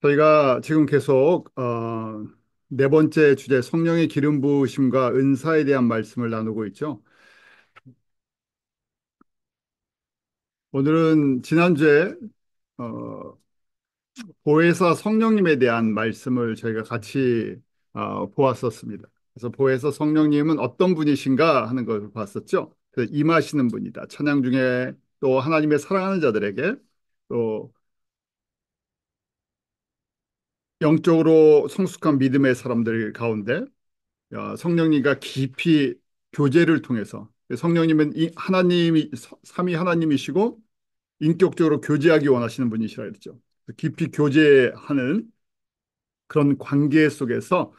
저희가 지금 계속 네 번째 주제 성령의 기름 부으심과 은사에 대한 말씀을 나누고 있죠. 오늘은 지난주에 어, 보혜사 성령님에 대한 말씀을 저희가 같이 보았었습니다. 그래서 보혜사 성령님은 어떤 분이신가 하는 걸 봤었죠. 그래서 임하시는 분이다. 찬양 중에 또 하나님의 사랑하는 자들에게 또 영적으로 성숙한 믿음의 사람들 가운데 성령님과 깊이 교제를 통해서 성령님은 하나님이 삼위 하나님이시고 인격적으로 교제하기 원하시는 분이시라 그랬죠. 깊이 교제하는 그런 관계 속에서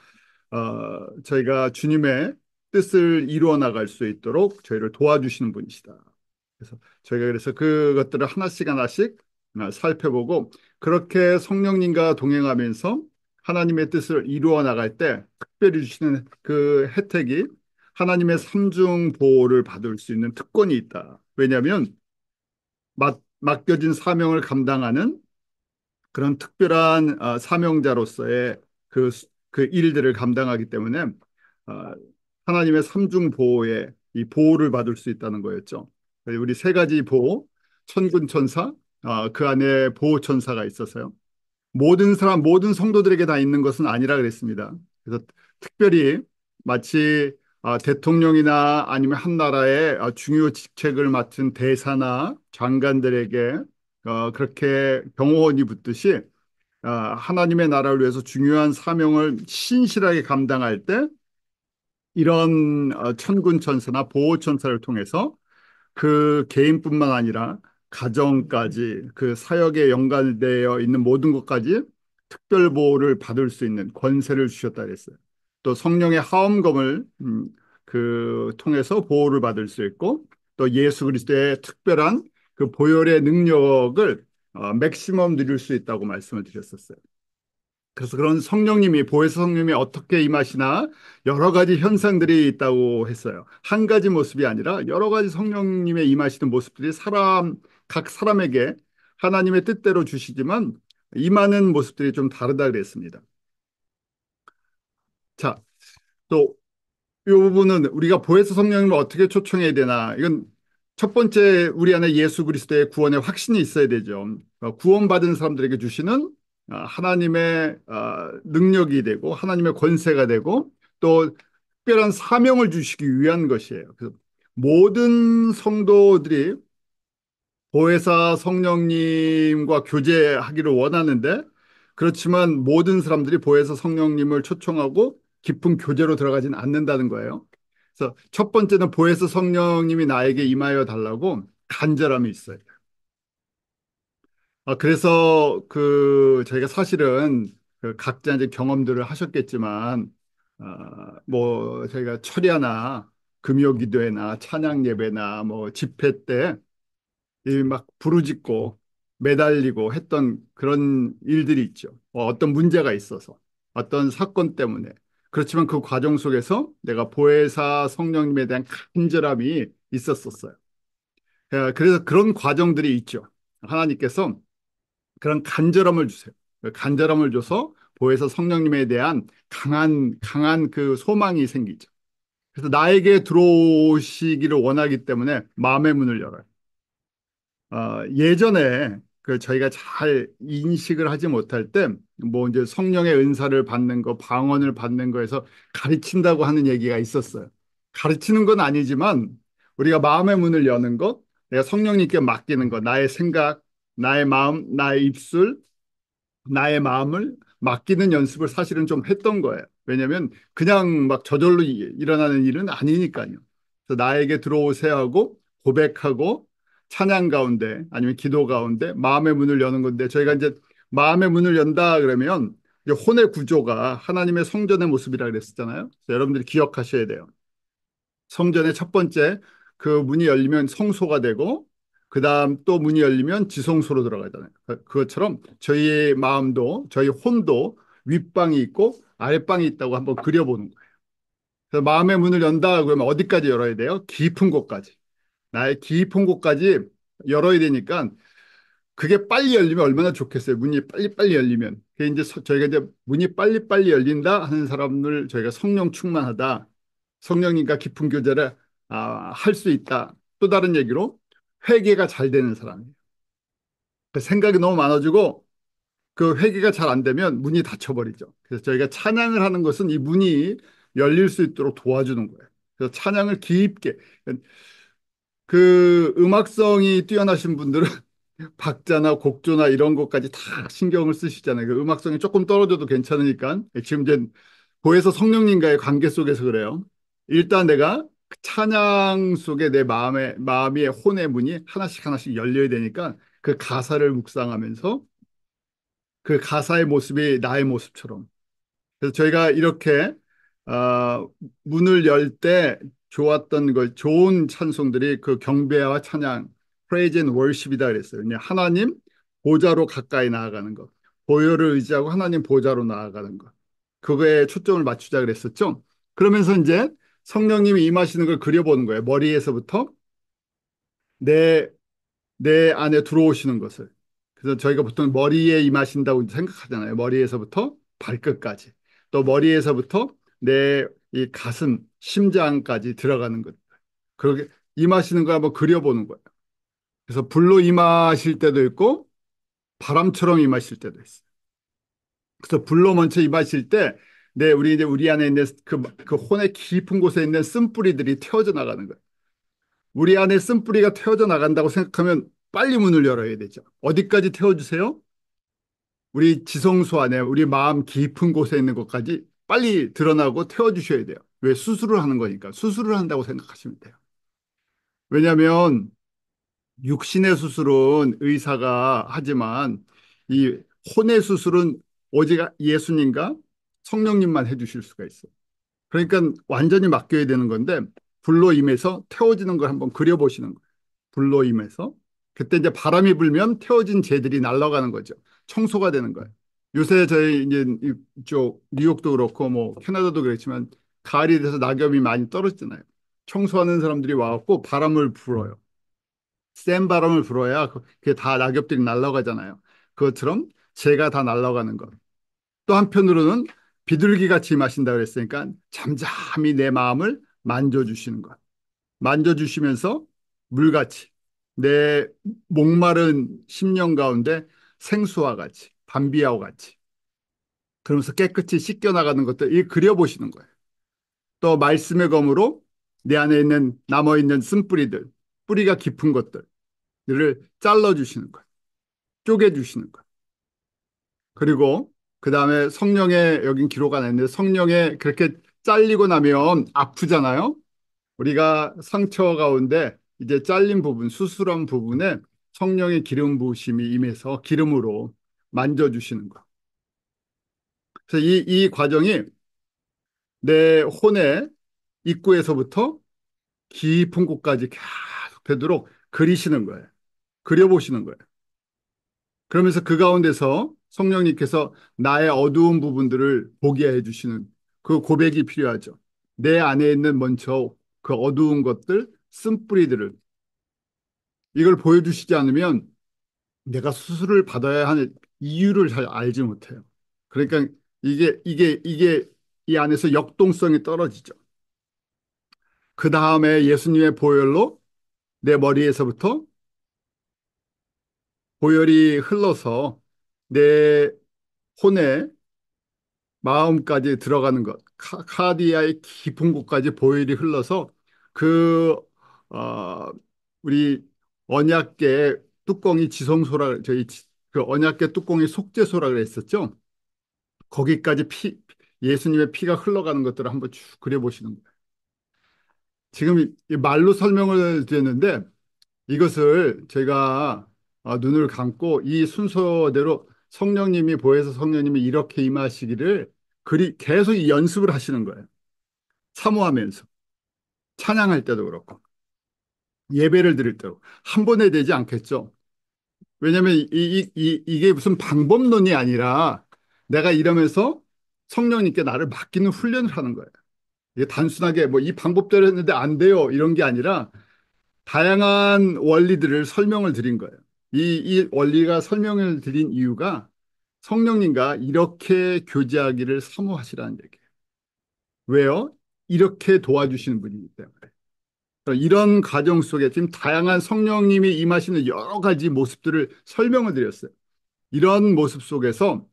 저희가 주님의 뜻을 이루어 나갈 수 있도록 저희를 도와주시는 분이시다. 그래서 그것들을 하나씩 하나씩 살펴보고 그렇게 성령님과 동행하면서 하나님의 뜻을 이루어 나갈 때 특별히 주시는 그 혜택이 하나님의 삼중 보호를 받을 수 있는 특권이 있다. 왜냐하면 맡겨진 사명을 감당하는 그런 특별한 사명자로서의 그 일들을 감당하기 때문에 하나님의 삼중 보호에 이 보호를 받을 수 있다는 거였죠. 우리 세 가지 보호, 천군 천사, 그 안에 보호 천사가 있어서요. 모든 사람, 모든 성도들에게 다 있는 것은 아니라 그랬습니다. 그래서 특별히 마치 대통령이나 아니면 한 나라의 중요 직책을 맡은 대사나 장관들에게 그렇게 경호원이 붙듯이 하나님의 나라를 위해서 중요한 사명을 신실하게 감당할 때 이런 천군 천사나 보호 천사를 통해서 그 개인뿐만 아니라 가정까지 그 사역에 연관되어 있는 모든 것까지 특별 보호를 받을 수 있는 권세를 주셨다 그랬어요. 또 성령의 하엄검을 통해서 보호를 받을 수 있고 또 예수 그리스도의 특별한 그 보혈의 능력을 맥시멈 누릴 수 있다고 말씀을 드렸었어요. 그래서 그런 성령님이 보혜사 성령님이 어떻게 임하시나 여러 가지 현상들이 있다고 했어요. 한 가지 모습이 아니라 여러 가지 성령님의 임하시는 모습들이 각 사람에게 하나님의 뜻대로 주시지만 임하는 모습들이 좀 다르다 그랬습니다. 자, 또 이 부분은 우리가 보혜사 성령님을 어떻게 초청해야 되나? 이건 첫 번째 우리 안에 예수 그리스도의 구원의 확신이 있어야 되죠. 구원받은 사람들에게 주시는 하나님의 능력이 되고 하나님의 권세가 되고 또 특별한 사명을 주시기 위한 것이에요. 그래서 모든 성도들이 보혜사 성령님과 교제하기를 원하는데 그렇지만 모든 사람들이 보혜사 성령님을 초청하고 깊은 교제로 들어가지는 않는다는 거예요. 그래서 첫 번째는 보혜사 성령님이 나에게 임하여 달라고 간절함이 있어요. 그래서 저희가 사실은 그 각자 이제 경험들을 하셨겠지만 뭐 저희가 철야나 금요 기도회나 찬양 예배나 뭐 집회 때 이 막 부르짖고 매달리고 했던 그런 일들이 있죠. 어떤 문제가 있어서 어떤 사건 때문에 그렇지만 그 과정 속에서 내가 보혜사 성령님에 대한 간절함이 있었었어요. 그래서 그런 과정들이 있죠. 하나님께서 그런 간절함을 주세요. 그 간절함을 줘서 보혜사 성령님에 대한 강한 그 소망이 생기죠. 그래서 나에게 들어오시기를 원하기 때문에 마음의 문을 열어요. 예전에 저희가 잘 인식을 하지 못할 때, 뭐 이제 성령의 은사를 받는 거, 방언을 받는 거에서 가르친다고 하는 얘기가 있었어요. 가르치는 건 아니지만 우리가 마음의 문을 여는 것, 내가 성령님께 맡기는 것, 나의 생각, 나의 마음, 나의 입술, 나의 마음을 맡기는 연습을 사실은 좀 했던 거예요. 왜냐하면 그냥 막 저절로 일어나는 일은 아니니까요. 그래서 나에게 들어오세요 하고 고백하고 찬양 가운데 아니면 기도 가운데 마음의 문을 여는 건데 저희가 이제 마음의 문을 연다 그러면 이제 혼의 구조가 하나님의 성전의 모습이라 그랬었잖아요. 그래서 여러분들이 기억하셔야 돼요. 성전의 첫 번째 그 문이 열리면 성소가 되고 그다음 또 문이 열리면 지성소로 들어가잖아요. 그것처럼 저희의 마음도 저희 혼도 윗방이 있고 아랫방이 있다고 한번 그려보는 거예요. 그래서 마음의 문을 연다 그러면 어디까지 열어야 돼요? 깊은 곳까지. 나의 깊은 곳까지 열어야 되니까 그게 빨리 열리면 얼마나 좋겠어요. 문이 빨리빨리 열리면. 그게 이제 저희가 이제 문이 빨리빨리 열린다 하는 사람을 저희가 성령 충만하다. 성령님과 깊은 교제를 할 수 있다. 또 다른 얘기로 회개가 잘 되는 사람이에요. 그 생각이 너무 많아지고 그 회개가 잘 안 되면 문이 닫혀버리죠. 그래서 저희가 찬양을 하는 것은 이 문이 열릴 수 있도록 도와주는 거예요. 그래서 찬양을 깊게 그 음악성이 뛰어나신 분들은 박자나 곡조나 이런 것까지 다 신경을 쓰시잖아요. 그 음악성이 조금 떨어져도 괜찮으니까 지금 이제 고해서 성령님과의 관계 속에서 그래요. 일단 내가 그 찬양 속에 내 마음의 혼의 문이 하나씩 하나씩 열려야 되니까 그 가사를 묵상하면서 그 가사의 모습이 나의 모습처럼. 그래서 저희가 이렇게 어, 문을 열 때 좋았던 것, 좋은 찬송들이 그 경배와 찬양, praise and worship이다 그랬어요. 그냥 하나님 보좌로 가까이 나아가는 것, 보혈을 의지하고 하나님 보좌로 나아가는 것, 그거에 초점을 맞추자 그랬었죠. 그러면서 이제 성령님이 임하시는 걸 그려보는 거예요. 머리에서부터 내 내 안에 들어오시는 것을. 그래서 저희가 보통 머리에 임하신다고 생각하잖아요. 머리에서부터 발끝까지. 또 머리에서부터 내 이 가슴, 심장까지 들어가는 것. 그렇게 임하시는 걸 한번 그려보는 거예요. 그래서 불로 임하실 때도 있고 바람처럼 임하실 때도 있어요. 그래서 불로 먼저 임하실 때 우리 이제 우리 안에 있는 그 혼의 깊은 곳에 있는 쓴뿌리들이 태워져 나가는 거예요. 우리 안에 쓴뿌리가 태워져 나간다고 생각하면 빨리 문을 열어야 되죠. 어디까지 태워주세요? 우리 지성소 안에 우리 마음 깊은 곳에 있는 것까지 빨리 드러나고 태워주셔야 돼요. 왜? 수술을 하는 거니까. 수술을 한다고 생각하시면 돼요. 왜냐하면 육신의 수술은 의사가 하지만 이 혼의 수술은 오직 예수님과 성령님만 해주실 수가 있어요. 그러니까 완전히 맡겨야 되는 건데 불로 임해서 태워지는 걸 한번 그려보시는 거예요. 불로 임해서. 그때 이제 바람이 불면 태워진 재들이 날아가는 거죠. 청소가 되는 거예요. 요새 저희 이제 이쪽 뉴욕도 그렇고 뭐 캐나다도 그렇지만 가을이 돼서 낙엽이 많이 떨어지잖아요. 청소하는 사람들이 와갖고 바람을 불어요. 센 바람을 불어야 그게 다 낙엽들이 날아가잖아요. 그것처럼 재가 다 날아가는 것. 또 한편으로는 비둘기 같이 마신다 그랬으니까 잠잠히 내 마음을 만져주시는 것. 만져주시면서 물같이 내 목마른 심령 가운데 생수와 같이 밤비아와 같이 그러면서 깨끗이 씻겨나가는 것들 이 그려보시는 거예요. 또 말씀의 검으로 내 안에 있는 남아있는 쓴뿌리들 뿌리가 깊은 것들을 잘라주시는 거예요. 쪼개주시는 거예요. 그리고 그 다음에 성령의 여긴 기록 안 했는데 성령의 그렇게 잘리고 나면 아프잖아요. 우리가 상처 가운데 이제 잘린 부분, 수술한 부분에 성령의 기름 부으심이 임해서 기름으로 만져주시는 거. 그래서 이 과정이 내 혼의 입구에서부터 깊은 곳까지 계속 되도록 그리시는 거예요. 그려보시는 거예요. 그러면서 그 가운데서 성령님께서 나의 어두운 부분들을 보게 해주시는 그 고백이 필요하죠. 내 안에 있는 먼저 그 어두운 것들, 쓴뿌리들을 이걸 보여주시지 않으면 내가 수술을 받아야 하는 이유를 잘 알지 못해요. 그러니까 이게 이 안에서 역동성이 떨어지죠. 그 다음에 예수님의 보혈로 내 머리에서부터 보혈이 흘러서 내 혼에 마음까지 들어가는 것, 카디아의 깊은 곳까지 보혈이 흘러서 그 어, 우리 언약계 뚜껑이 지성소라 그 언약계 뚜껑이 속죄소라 그랬었죠. 거기까지 예수님의 피가 흘러가는 것들을 한번 쭉 그려보시는 거예요. 지금 이 말로 설명을 드렸는데 이것을 제가 눈을 감고 이 순서대로 성령님이 보혜사 성령님이 이렇게 임하시기를 계속 이 연습을 하시는 거예요. 사모하면서 찬양할 때도 그렇고 예배를 드릴 때도 한 번에 되지 않겠죠. 왜냐하면 이게 무슨 방법론이 아니라 내가 이러면서 성령님께 나를 맡기는 훈련을 하는 거예요. 이게 단순하게 뭐 이 방법대로 했는데 안 돼요 이런 게 아니라 다양한 원리들을 설명을 드린 거예요. 이 원리가 설명을 드린 이유가 성령님과 이렇게 교제하기를 사모하시라는 얘기예요. 왜요? 이렇게 도와주시는 분이기 때문에. 이런 과정 속에 지금 다양한 성령님이 임하시는 여러 가지 모습들을 설명을 드렸어요. 이런 모습 속에서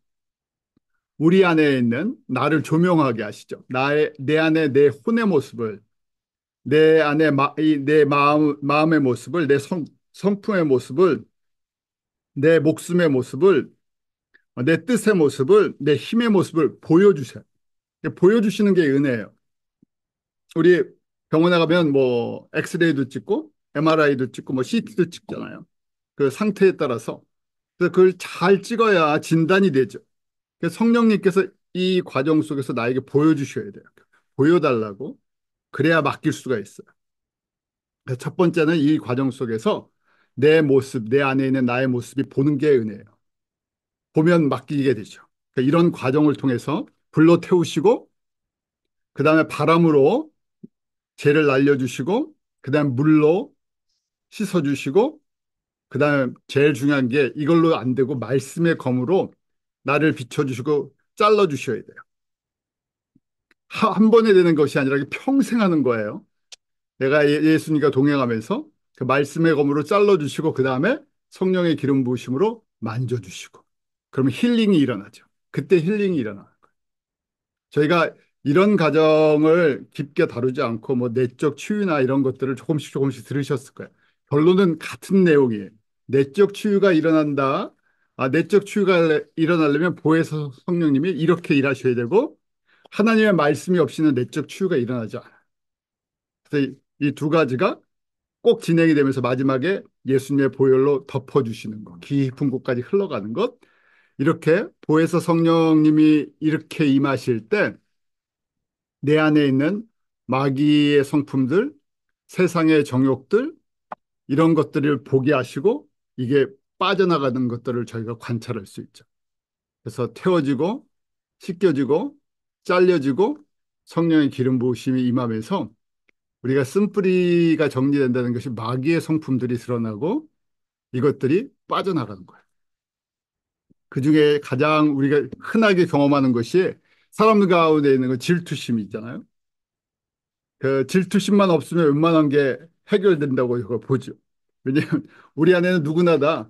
우리 안에 있는 나를 조명하게 하시죠. 내 안에 내 혼의 모습을, 내 안에 내 마음의 모습을, 내 성품의 모습을, 내 목숨의 모습을, 내 뜻의 모습을, 내 힘의 모습을 보여주세요. 보여주시는 게 은혜예요. 우리 병원에 가면 뭐 엑스레이도 찍고 MRI도 찍고 뭐 CT도 찍잖아요. 그 상태에 따라서. 그래서 그걸 잘 찍어야 진단이 되죠. 그래서 성령님께서 이 과정 속에서 나에게 보여주셔야 돼요. 보여달라고. 그래야 맡길 수가 있어요. 그래서 첫 번째는 이 과정 속에서 내 모습, 내 안에 있는 나의 모습이 보는 게 은혜예요. 보면 맡기게 되죠. 그러니까 이런 과정을 통해서 불로 태우시고 그다음에 바람으로 죄를 날려주시고 그다음에 물로 씻어주시고 그다음에 제일 중요한 게 이걸로 안 되고 말씀의 검으로 나를 비춰주시고 잘라주셔야 돼요. 한 번에 되는 것이 아니라 평생 하는 거예요. 내가 예수님과 동행하면서 그 말씀의 검으로 잘라주시고 그다음에 성령의 기름 부으심으로 만져주시고 그러면 힐링이 일어나죠. 그때 힐링이 일어나는 거예요. 저희가 이런 과정을 깊게 다루지 않고 뭐 내적 치유나 이런 것들을 조금씩 조금씩 들으셨을 거예요. 결론은 같은 내용이에요. 내적 치유가 일어난다. 내적 치유가 일어나려면 보혜사 성령님이 이렇게 일하셔야 되고 하나님의 말씀이 없이는 내적 치유가 일어나지 않아요. 그래서 이 두 가지가 꼭 진행이 되면서 마지막에 예수님의 보혈로 덮어주시는 것, 깊은 곳까지 흘러가는 것, 이렇게 보혜사 성령님이 이렇게 임하실 때 내 안에 있는 마귀의 성품들, 세상의 정욕들, 이런 것들을 보게 하시고 이게 빠져나가는 것들을 저희가 관찰할 수 있죠. 그래서 태워지고 씻겨지고 잘려지고 성령의 기름 부으심이 임하면서 우리가 쓴뿌리가 정리된다는 것이 마귀의 성품들이 드러나고 이것들이 빠져나가는 거예요. 그중에 가장 우리가 흔하게 경험하는 것이 사람들 가운데 있는 건 질투심이 있잖아요. 그 질투심만 없으면 웬만한 게 해결된다고 이거 보죠. 왜냐하면 우리 안에는 누구나 다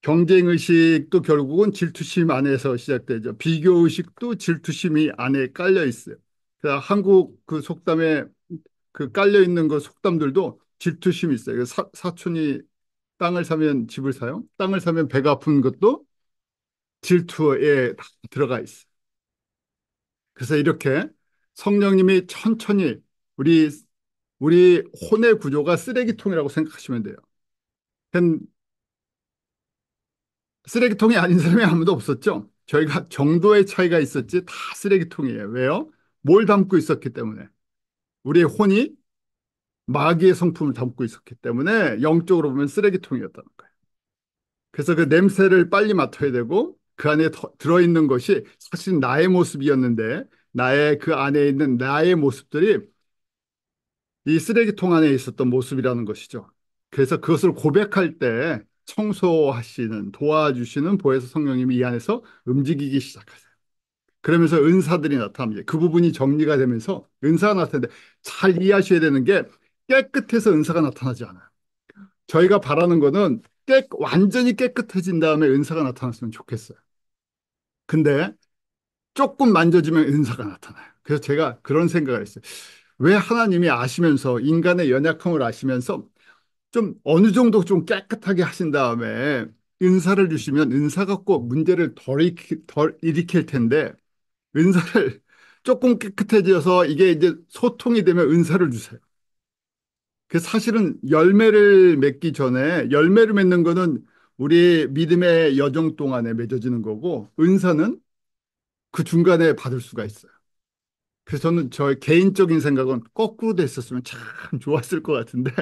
경쟁 의식도 결국은 질투심 안에서 시작되죠. 비교 의식도 질투심이 안에 깔려 있어요. 그래서 한국 그 속담에 그 깔려 있는 그 속담들도 질투심이 있어요. 그 사촌이 땅을 사면 집을 사요. 땅을 사면 배가 아픈 것도 질투에 다 들어가 있어요. 그래서 이렇게 성령님이 천천히 우리 우리 혼의 구조가 쓰레기통이라고 생각하시면 돼요. 쓰레기통이 아닌 사람이 아무도 없었죠. 저희가 정도의 차이가 있었지 다 쓰레기통이에요. 왜요? 뭘 담고 있었기 때문에. 우리의 혼이 마귀의 성품을 담고 있었기 때문에 영적으로 보면 쓰레기통이었다는 거예요. 그래서 그 냄새를 빨리 맡아야 되고 그 안에 들어있는 것이 사실 나의 모습이었는데 나의 그 안에 있는 나의 모습들이 이 쓰레기통 안에 있었던 모습이라는 것이죠. 그래서 그것을 고백할 때 청소하시는 도와주시는 보혜사 성령님이 이 안에서 움직이기 시작하세요. 그러면서 은사들이 나타납니다. 그 부분이 정리가 되면서 은사가 나타나는데 잘 이해하셔야 되는 게 깨끗해서 은사가 나타나지 않아요. 저희가 바라는 거는 완전히 깨끗해진 다음에 은사가 나타났으면 좋겠어요. 근데 조금 만져주면 은사가 나타나요. 그래서 제가 그런 생각을 했어요. 왜 하나님이 아시면서 인간의 연약함을 아시면서 좀 어느 정도 좀 깨끗하게 하신 다음에 은사를 주시면 은사가 꼭 문제를 덜 일으킬 텐데 은사를 조금 깨끗해져서 이게 이제 소통이 되면 은사를 주세요. 그 사실은 열매를 맺기 전에 열매를 맺는 거는 우리 믿음의 여정 동안에 맺어지는 거고 은사는 그 중간에 받을 수가 있어요. 그래서 저는 저의 개인적인 생각은 거꾸로 됐었으면 참 좋았을 것 같은데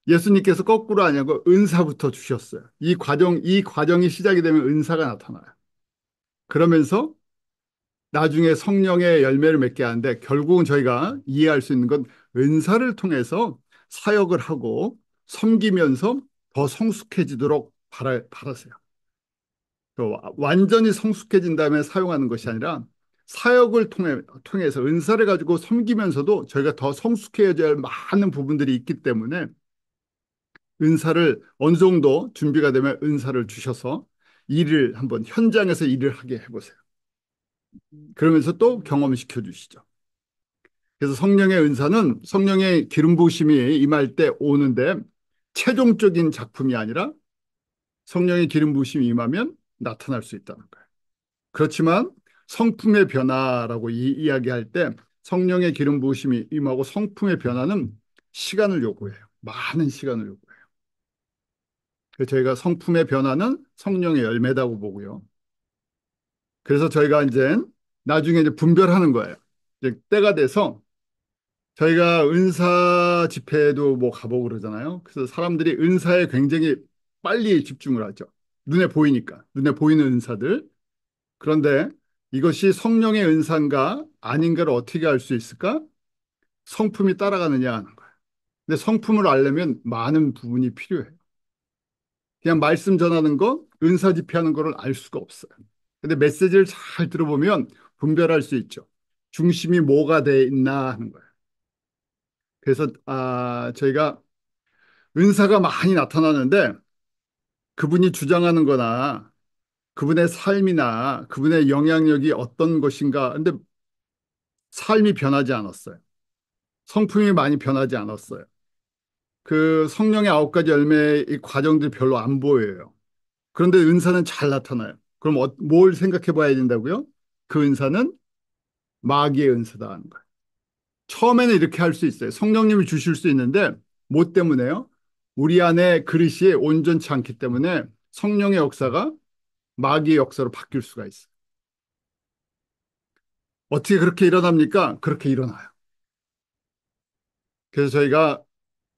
예수님께서 거꾸로 아니고 은사부터 주셨어요. 이 과정이 시작이 되면 은사가 나타나요. 그러면서 나중에 성령의 열매를 맺게 하는데 결국은 저희가 이해할 수 있는 건 은사를 통해서 사역을 하고 섬기면서 더 성숙해지도록 바라세요. 완전히 성숙해진 다음에 사용하는 것이 아니라 사역을 통해서 은사를 가지고 섬기면서도 저희가 더 성숙해져야 할 많은 부분들이 있기 때문에 은사를 어느 정도 준비가 되면 은사를 주셔서 일을 한번 현장에서 일을 하게 해보세요. 그러면서 또 경험시켜 주시죠. 그래서 성령의 은사는 성령의 기름 부으심이 임할 때 오는데 최종적인 작품이 아니라 성령의 기름 부으심이 임하면 나타날 수 있다는 거예요. 그렇지만 성품의 변화라고 이야기할 때 성령의 기름 부으심이 임하고 성품의 변화는 시간을 요구해요. 많은 시간을 요구해요. 그래서 저희가 성품의 변화는 성령의 열매다고 보고요. 그래서 저희가 이제 나중에 이제 분별하는 거예요. 이제 때가 돼서 저희가 은사 집회도 뭐 가보고 그러잖아요. 그래서 사람들이 은사에 굉장히 빨리 집중을 하죠. 눈에 보이니까. 눈에 보이는 은사들. 그런데 이것이 성령의 은사인가 아닌가를 어떻게 알 수 있을까? 성품이 따라가느냐 하는 거예요. 근데 성품을 알려면 많은 부분이 필요해요. 그냥 말씀 전하는 거, 은사 집회하는 거를 알 수가 없어요. 근데 메시지를 잘 들어보면 분별할 수 있죠. 중심이 뭐가 돼 있나 하는 거예요. 그래서 저희가 은사가 많이 나타나는데 그분이 주장하는 거나 그분의 삶이나 그분의 영향력이 어떤 것인가. 근데 삶이 변하지 않았어요. 성품이 많이 변하지 않았어요. 그 성령의 9가지 열매의 과정들이 별로 안 보여요. 그런데 은사는 잘 나타나요. 그럼 뭘 생각해 봐야 된다고요? 그 은사는 마귀의 은사다 하는 거예요. 처음에는 이렇게 할 수 있어요. 성령님이 주실 수 있는데 뭐 때문에요? 우리 안에 그릇이 온전치 않기 때문에 성령의 역사가 마귀의 역사로 바뀔 수가 있어요. 어떻게 그렇게 일어납니까? 그렇게 일어나요. 그래서 저희가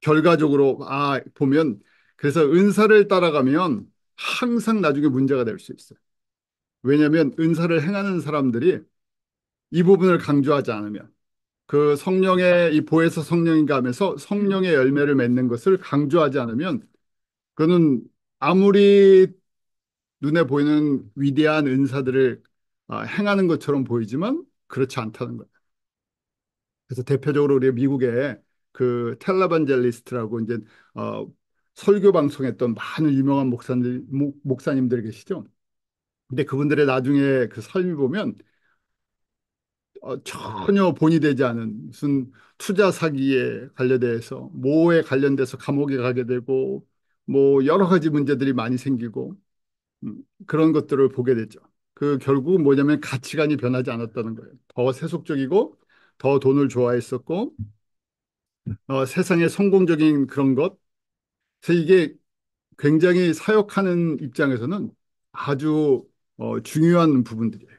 결과적으로 보면 그래서 은사를 따라가면 항상 나중에 문제가 될 수 있어요. 왜냐하면 은사를 행하는 사람들이 이 부분을 강조하지 않으면 그 성령의 이 보혜사 성령인가 하면서 성령의 열매를 맺는 것을 강조하지 않으면 그거는 아무리 눈에 보이는 위대한 은사들을 행하는 것처럼 보이지만 그렇지 않다는 거예요. 그래서 대표적으로 우리 미국의 그 텔라반젤리스트라고 이제 어, 설교 방송했던 많은 유명한 목사님들 계시죠. 근데 그분들의 나중에 그 삶이 보면 전혀 본이 되지 않은 무슨 투자 사기에 관련돼서 모에 관련돼서 감옥에 가게 되고 뭐 여러 가지 문제들이 많이 생기고 그런 것들을 보게 되죠. 그 결국 뭐냐면 가치관이 변하지 않았다는 거예요. 더 세속적이고 더 돈을 좋아했었고 세상의 성공적인 그런 것. 그래서 이게 굉장히 사역하는 입장에서는 아주 중요한 부분들이에요.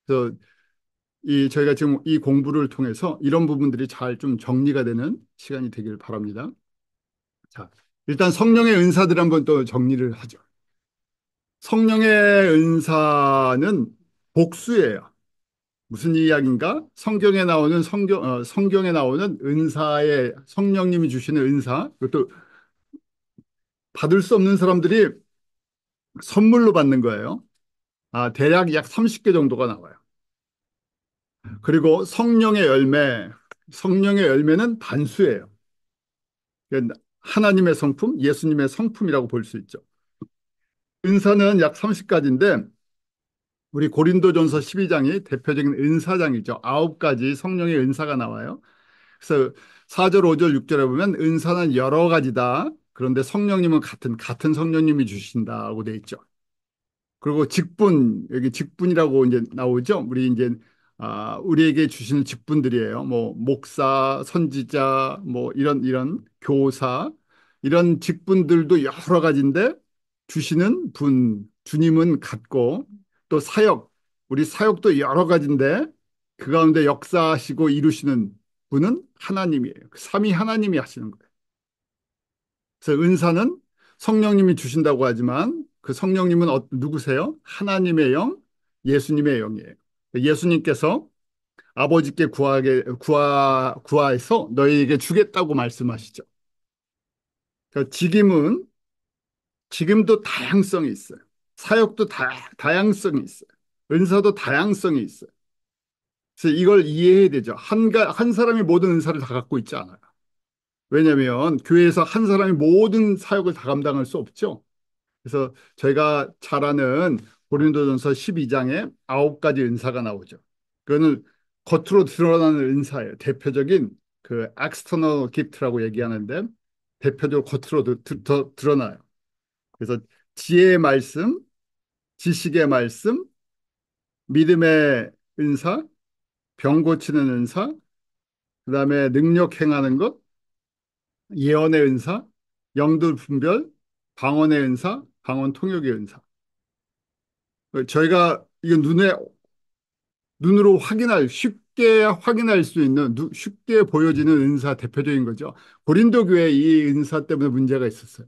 그래서 이 저희가 지금 이 공부를 통해서 이런 부분들이 잘 좀 정리가 되는 시간이 되길 바랍니다. 자, 일단 성령의 은사들 한번 또 정리를 하죠. 성령의 은사는 복수예요. 무슨 이야기인가? 성경에 나오는 은사의 성령님이 주시는 은사, 그것도 받을 수 없는 사람들이 선물로 받는 거예요. 대략 약 30개 정도가 나와요. 그리고 성령의 열매는 단수예요. 그러니까 하나님의 성품, 예수님의 성품이라고 볼 수 있죠. 은사는 약 30가지인데 우리 고린도전서 12장이 대표적인 은사장이죠. 9가지 성령의 은사가 나와요. 그래서 4절, 5절, 6절에 보면 은사는 여러 가지다. 그런데 성령님은 같은 성령님이 주신다고 돼 있죠. 그리고 여기 직분이라고 이제 나오죠. 우리 이제 우리에게 주시는 직분들이에요. 뭐 목사, 선지자, 뭐 이런 교사 이런 직분들도 여러 가지인데 주시는 분 주님은 같고 또 우리 사역도 여러 가지인데 그 가운데 역사하시고 이루시는 분은 하나님이에요. 삼위 하나님이 하시는 거예요. 그래서 은사는 성령님이 주신다고 하지만 그 성령님은 누구세요? 하나님의 영, 예수님의 영이에요. 예수님께서 아버지께 구하해서 너희에게 주겠다고 말씀하시죠. 그러니까 직임은 지금도 다양성이 있어요. 사역도 다양성이 있어요. 은사도 다양성이 있어요. 그래서 이걸 이해해야 되죠. 한 사람이 모든 은사를 다 갖고 있지 않아요. 왜냐하면 교회에서 한 사람이 모든 사역을 다 감당할 수 없죠. 그래서 저희가 잘 아는 고린도전서 12장에 9가지 은사가 나오죠. 그거는 겉으로 드러나는 은사예요. 대표적인 그 external gift라고 얘기하는데 대표적으로 겉으로 드러나요. 그래서 지혜의 말씀, 지식의 말씀, 믿음의 은사, 병 고치는 은사, 그다음에 능력 행하는 것, 예언의 은사, 영들 분별, 방언의 은사, 방언 통역의 은사. 저희가 이거 눈으로 쉽게 확인할 수 있는, 쉽게 보여지는 은사 대표적인 거죠. 고린도 교회 이 은사 때문에 문제가 있었어요.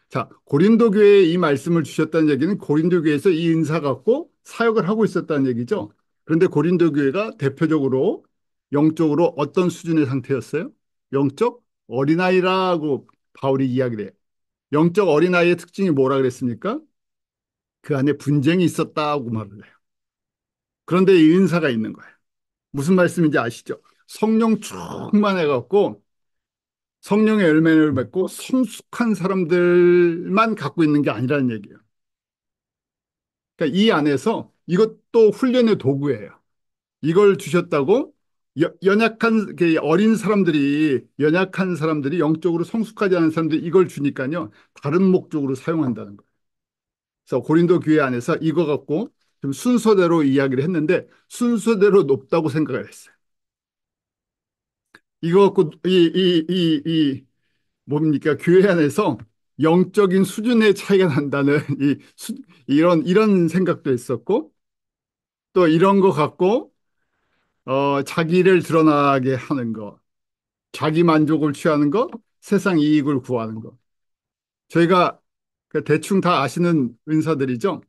자, 고린도 교회에 이 말씀을 주셨다는 얘기는 고린도 교회에서 이 은사 갖고 사역을 하고 있었다는 얘기죠. 그런데 고린도 교회가 대표적으로 영적으로 어떤 수준의 상태였어요? 영적 어린아이라고 바울이 이야기를 해요. 영적 어린아이의 특징이 뭐라 그랬습니까? 그 안에 분쟁이 있었다고 말을 해요. 그런데 이 은사가 있는 거예요. 무슨 말씀인지 아시죠? 성령 충만해갖고 성령의 열매를 맺고 성숙한 사람들만 갖고 있는 게 아니라는 얘기예요. 그러니까 이 안에서 이것도 훈련의 도구예요. 이걸 주셨다고 연약한 그 어린 사람들이 영적으로 성숙하지 않은 사람들이 이걸 주니까요. 다른 목적으로 사용한다는 거예요. 그래서 고린도 교회 안에서 이거 갖고 좀 순서대로 이야기를 했는데 순서대로 높다고 생각을 했어요. 이거 갖고 뭡니까? 교회 안에서 영적인 수준의 차이가 난다는 이런 생각도 했었고 또 이런 거 갖고 자기를 드러나게 하는 거, 자기 만족을 취하는 거, 세상 이익을 구하는 거. 저희가 그 대충 다 아시는 은사들이죠.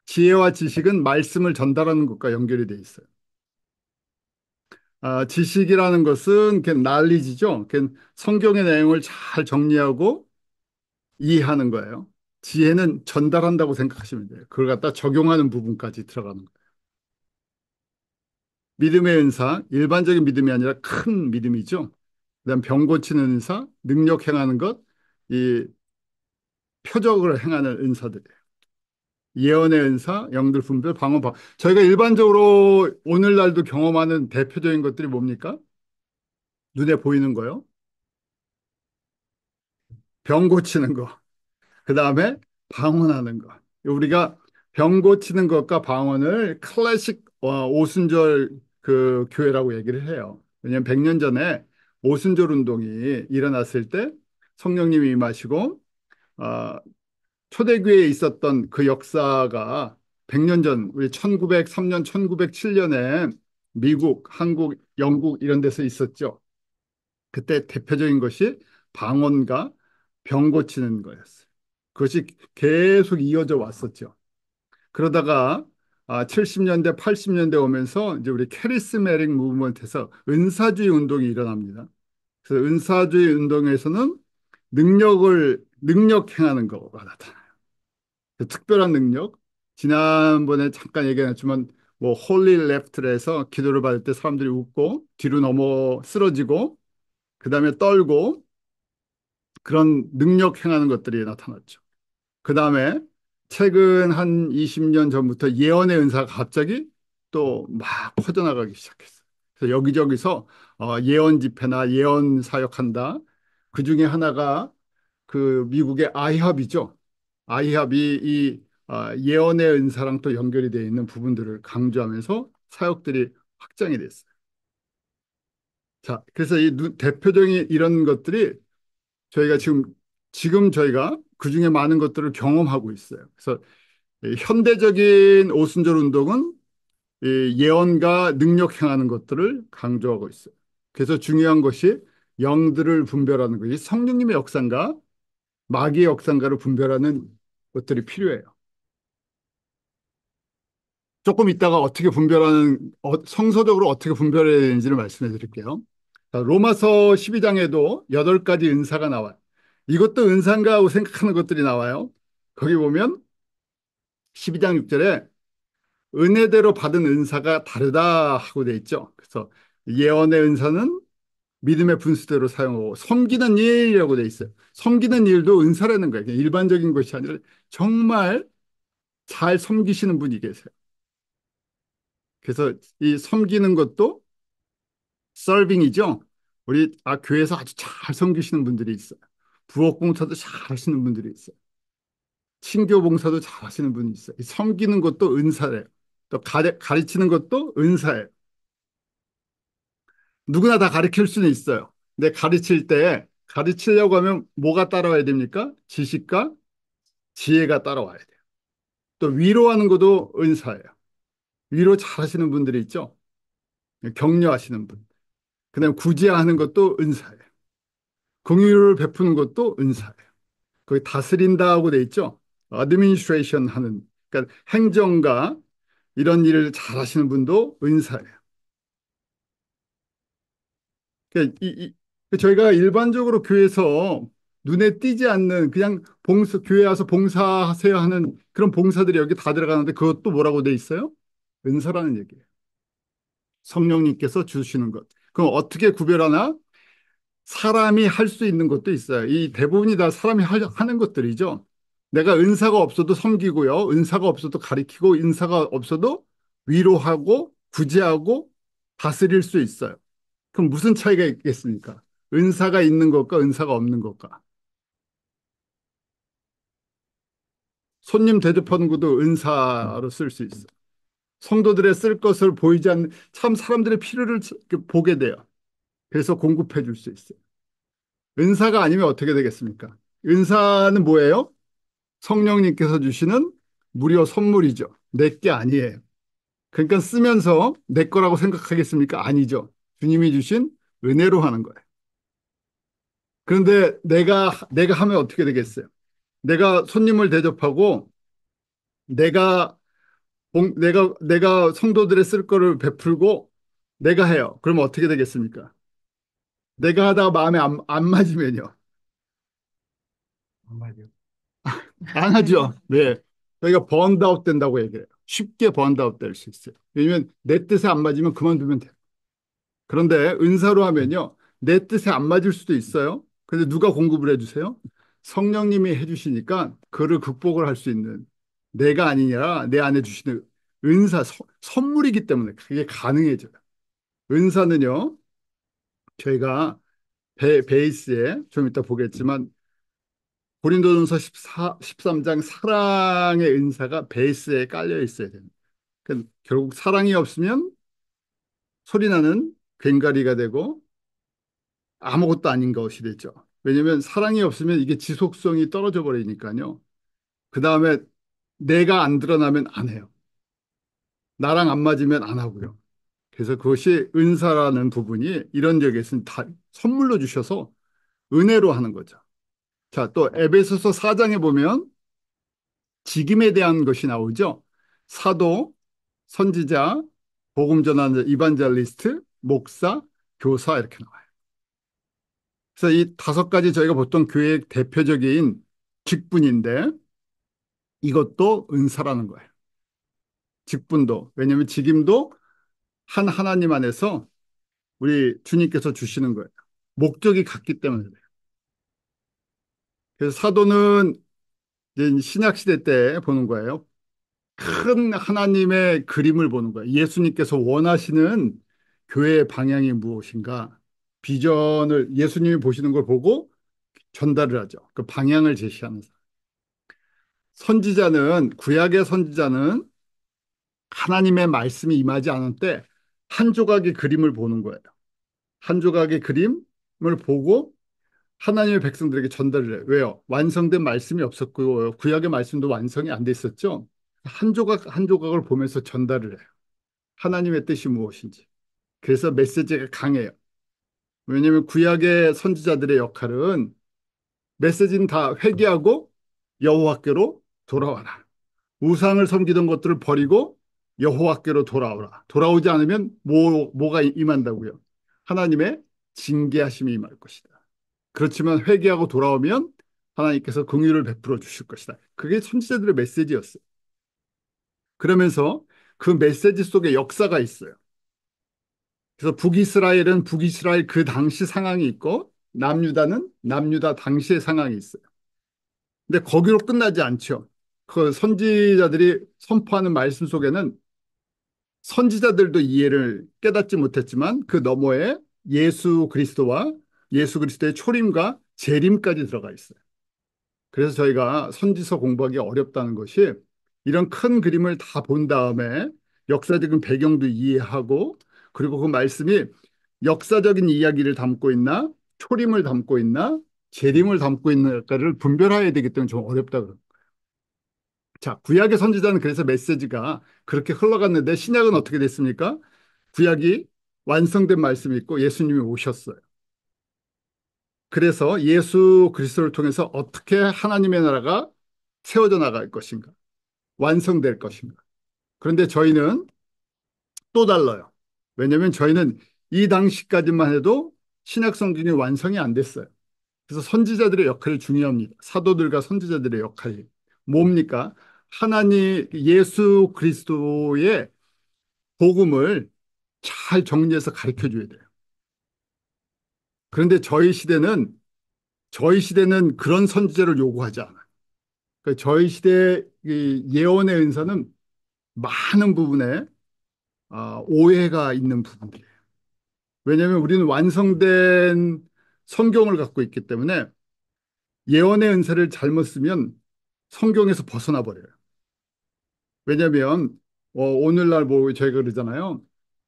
지혜와 지식은 말씀을 전달하는 것과 연결이 돼 있어요. 지식이라는 것은 그 난리지죠. 그 성경의 내용을 잘 정리하고 이해하는 거예요. 지혜는 전달한다고 생각하시면 돼요. 그걸 갖다 적용하는 부분까지 들어가는 거예요. 믿음의 은사, 일반적인 믿음이 아니라 큰 믿음이죠. 그다음 병 고치는 은사, 능력 행하는 것, 이 표적을 행하는 은사들이에요. 예언의 은사, 영들 분별, 저희가 일반적으로 오늘날도 경험하는 대표적인 것들이 뭡니까? 눈에 보이는 거요. 병 고치는 거. 그다음에 방언하는 거. 우리가 병 고치는 것과 방언을 클래식 오순절 그 교회라고 얘기를 해요. 왜냐하면 100년 전에 오순절 운동이 일어났을 때 성령님이 임하시고 어, 초대교회에 있었던 그 역사가 100년 전, 우리 1903년, 1907년에 미국, 한국, 영국 이런 데서 있었죠. 그때 대표적인 것이 방언과 병 고치는 거였어요. 그것이 계속 이어져 왔었죠. 그러다가 70년대, 80년대 오면서 이제 우리 캐리스메릭 무브먼트에서 은사주의 운동이 일어납니다. 그래서 은사주의 운동에서는 능력 행하는 거가 나타나요. 특별한 능력. 지난번에 잠깐 얘기했지만 뭐 홀리 레프트를 해서 기도를 받을 때 사람들이 웃고 뒤로 넘어 쓰러지고 그다음에 떨고 그런 능력 행하는 것들이 나타났죠. 그다음에 최근 한 20년 전부터 예언의 은사가 갑자기 또 막 퍼져나가기 시작했어요. 그래서 여기저기서 예언 집회나 예언 사역한다. 그 중에 하나가 그 미국의 아이합이죠. 아이합이 예언의 은사랑 또 연결이 되어 있는 부분들을 강조하면서 사역들이 확장이 됐어요. 자, 그래서 대표적인 이런 것들이 저희가 지금 저희가 그 중에 많은 것들을 경험하고 있어요. 그래서 이 현대적인 오순절 운동은 이 예언과 능력 행하는 것들을 강조하고 있어요. 그래서 중요한 것이 영들을 분별하는 것이 성령님의 역사인가 마귀의 역사인가를 분별하는 것들이 필요해요. 조금 있다가 성서적으로 어떻게 분별해야 되는지를 말씀해 드릴게요. 자, 로마서 12장에도 8가지 은사가 나와요. 이것도 은사인가 하고 생각하는 것들이 나와요. 거기 보면 12장 6절에 은혜대로 받은 은사가 다르다 하고 돼 있죠. 그래서 예언의 은사는 믿음의 분수대로 사용하고 섬기는 일이라고 돼 있어요. 섬기는 일도 은사라는 거예요. 그냥 일반적인 것이 아니라 정말 잘 섬기시는 분이 계세요. 그래서 이 섬기는 것도 서빙이죠. 우리 교회에서 아주 잘 섬기시는 분들이 있어요. 부엌 봉사도 잘 하시는 분들이 있어요. 친교 봉사도 잘 하시는 분이 있어요. 이 섬기는 것도 은사예요. 또 가르치는 것도 은사예요. 누구나 다 가르칠 수는 있어요. 근데 가르칠 때 가르치려고 하면 뭐가 따라와야 됩니까? 지식과 지혜가 따라와야 돼요. 또 위로하는 것도 은사예요. 위로 잘하시는 분들이 있죠. 격려하시는 분. 그다음에 구제하는 것도 은사예요. 공유를 베푸는 것도 은사예요. 거기 다스린다고 돼 있죠. 어드미니스트레이션 하는 그러니까 행정가 이런 일을 잘하시는 분도 은사예요. 그러니까 저희가 일반적으로 교회에서 눈에 띄지 않는 그냥 교회 와서 봉사하세요 하는 그런 봉사들이 여기 다 들어가는데 그것도 뭐라고 돼 있어요? 은사라는 얘기예요. 성령님께서 주시는 것. 그럼 어떻게 구별하나? 사람이 할 수 있는 것도 있어요. 이 대부분이 다 사람이 하는 것들이죠. 내가 은사가 없어도 섬기고요. 은사가 없어도 가리키고, 은사가 없어도 위로하고, 구제하고, 다스릴 수 있어요. 그럼 무슨 차이가 있겠습니까? 은사가 있는 것과 은사가 없는 것과. 손님 대접하는 것도 은사로 쓸 수 있어요. 성도들의 쓸 것을 보이지 않는 참 사람들의 필요를 보게 돼요. 그래서 공급해 줄 수 있어요. 은사가 아니면 어떻게 되겠습니까? 은사는 뭐예요? 성령님께서 주시는 무료 선물이죠. 내 게 아니에요. 그러니까 쓰면서 내 거라고 생각하겠습니까? 아니죠. 주님이 주신 은혜로 하는 거예요. 그런데 내가 하면 어떻게 되겠어요? 내가 손님을 대접하고 내가 성도들의 쓸 거를 베풀고 내가 해요. 그러면 어떻게 되겠습니까? 내가 하다가 마음에 안 맞으면요. 안 맞아요. 안 하죠. 네. 저희가 번다웃 된다고 얘기해요. 쉽게 번다웃 될 수 있어요. 왜냐면 내 뜻에 안 맞으면 그만두면 돼요. 그런데 은사로 하면요. 내 뜻에 안 맞을 수도 있어요. 근데 누가 공급을 해주세요? 성령님이 해주시니까 그를 극복을 할 수 있는 내가 아니라 내 안에 주시는 은사, 선물이기 때문에 그게 가능해져요. 은사는요. 저희가 베이스에 좀 이따 보겠지만 고린도전서 13장 사랑의 은사가 베이스에 깔려 있어야 됩니다. 그러니까 결국 사랑이 없으면 소리나는 괭가리가 되고 아무것도 아닌 것이 되죠. 왜냐하면 사랑이 없으면 이게 지속성이 떨어져 버리니까요. 그 다음에 내가 안 드러나면 안 해요. 나랑 안 맞으면 안 하고요. 그래서 그것이 은사라는 부분이 이런 적에서는 다 선물로 주셔서 은혜로 하는 거죠. 자, 또 에베소서 4장에 보면 직임에 대한 것이 나오죠. 사도, 선지자, 복음 전환자, 이반젤리스트, 목사, 교사 이렇게 나와요. 그래서 이 다섯 가지 저희가 보통 교회의 대표적인 직분인데 이것도 은사라는 거예요. 직분도. 왜냐하면 직임도 한 하나님 안에서 우리 주님께서 주시는 거예요. 목적이 같기 때문에 그래요. 그래서 사도는 이제 신약 시대 때 보는 거예요. 큰 하나님의 그림을 보는 거예요. 예수님께서 원하시는 교회의 방향이 무엇인가? 비전을 예수님이 보시는 걸 보고 전달을 하죠. 그 방향을 제시하는 사람. 선지자는 구약의 선지자는 하나님의 말씀이 임하지 않을 때 한 조각의 그림을 보는 거예요. 한 조각의 그림을 보고 하나님의 백성들에게 전달을 해요. 왜요? 완성된 말씀이 없었고요. 구약의 말씀도 완성이 안 됐었죠. 한 조각 한 조각을 보면서 전달을 해요. 하나님의 뜻이 무엇인지. 그래서 메시지가 강해요. 왜냐하면 구약의 선지자들의 역할은 메시지는 다 회개하고 여호와께로 돌아와라. 우상을 섬기던 것들을 버리고 여호와께로 돌아오라. 돌아오지 않으면 뭐가 임한다고요? 하나님의 징계하심이 임할 것이다. 그렇지만 회개하고 돌아오면 하나님께서 긍휼을 베풀어 주실 것이다. 그게 선지자들의 메시지였어요. 그러면서 그 메시지 속에 역사가 있어요. 그래서 북이스라엘은 북이스라엘 그 당시 상황이 있고 남유다는 남유다 당시의 상황이 있어요. 근데 거기로 끝나지 않죠. 그 선지자들이 선포하는 말씀 속에는 선지자들도 이해를 깨닫지 못했지만 그 너머에 예수 그리스도와 예수 그리스도의 초림과 재림까지 들어가 있어요. 그래서 저희가 선지서 공부하기 어렵다는 것이 이런 큰 그림을 다 본 다음에 역사적인 배경도 이해하고 그리고 그 말씀이 역사적인 이야기를 담고 있나 초림을 담고 있나 재림을 담고 있는가를 분별해야 되기 때문에 좀 어렵다 그래요. 자, 구약의 선지자는 그래서 메시지가 그렇게 흘러갔는데 신약은 어떻게 됐습니까? 구약이 완성된 말씀이 있고 예수님이 오셨어요. 그래서 예수 그리스도를 통해서 어떻게 하나님의 나라가 세워져 나갈 것인가, 완성될 것인가. 그런데 저희는 또 달라요. 왜냐하면 저희는 이 당시까지만 해도 신약 성경이 완성이 안 됐어요. 그래서 선지자들의 역할이 중요합니다. 사도들과 선지자들의 역할이 뭡니까? 하나님 예수 그리스도의 복음을 잘 정리해서 가르쳐 줘야 돼요. 그런데 저희 시대는 그런 선지자를 요구하지 않아요. 그러니까 저희 시대의 이 예언의 은사는 많은 부분에 오해가 있는 부분이에요. 왜냐하면 우리는 완성된 성경을 갖고 있기 때문에 예언의 은사를 잘못 쓰면 성경에서 벗어나 버려요. 왜냐하면 오늘날 뭐 저희가 그러잖아요.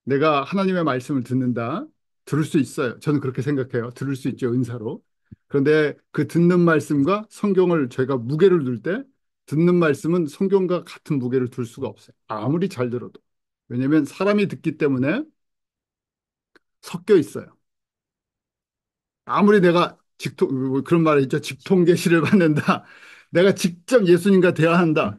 내가 하나님의 말씀을 듣는다. 들을 수 있어요. 저는 그렇게 생각해요. 들을 수 있죠, 은사로. 그런데 그 듣는 말씀과 성경을 저희가 무게를 둘 때 듣는 말씀은 성경과 같은 무게를 둘 수가 없어요. 아무리 잘 들어도. 왜냐하면 사람이 듣기 때문에 섞여 있어요. 아무리 내가 그런 말이 있죠. 직통계시를 받는다. 내가 직접 예수님과 대화한다.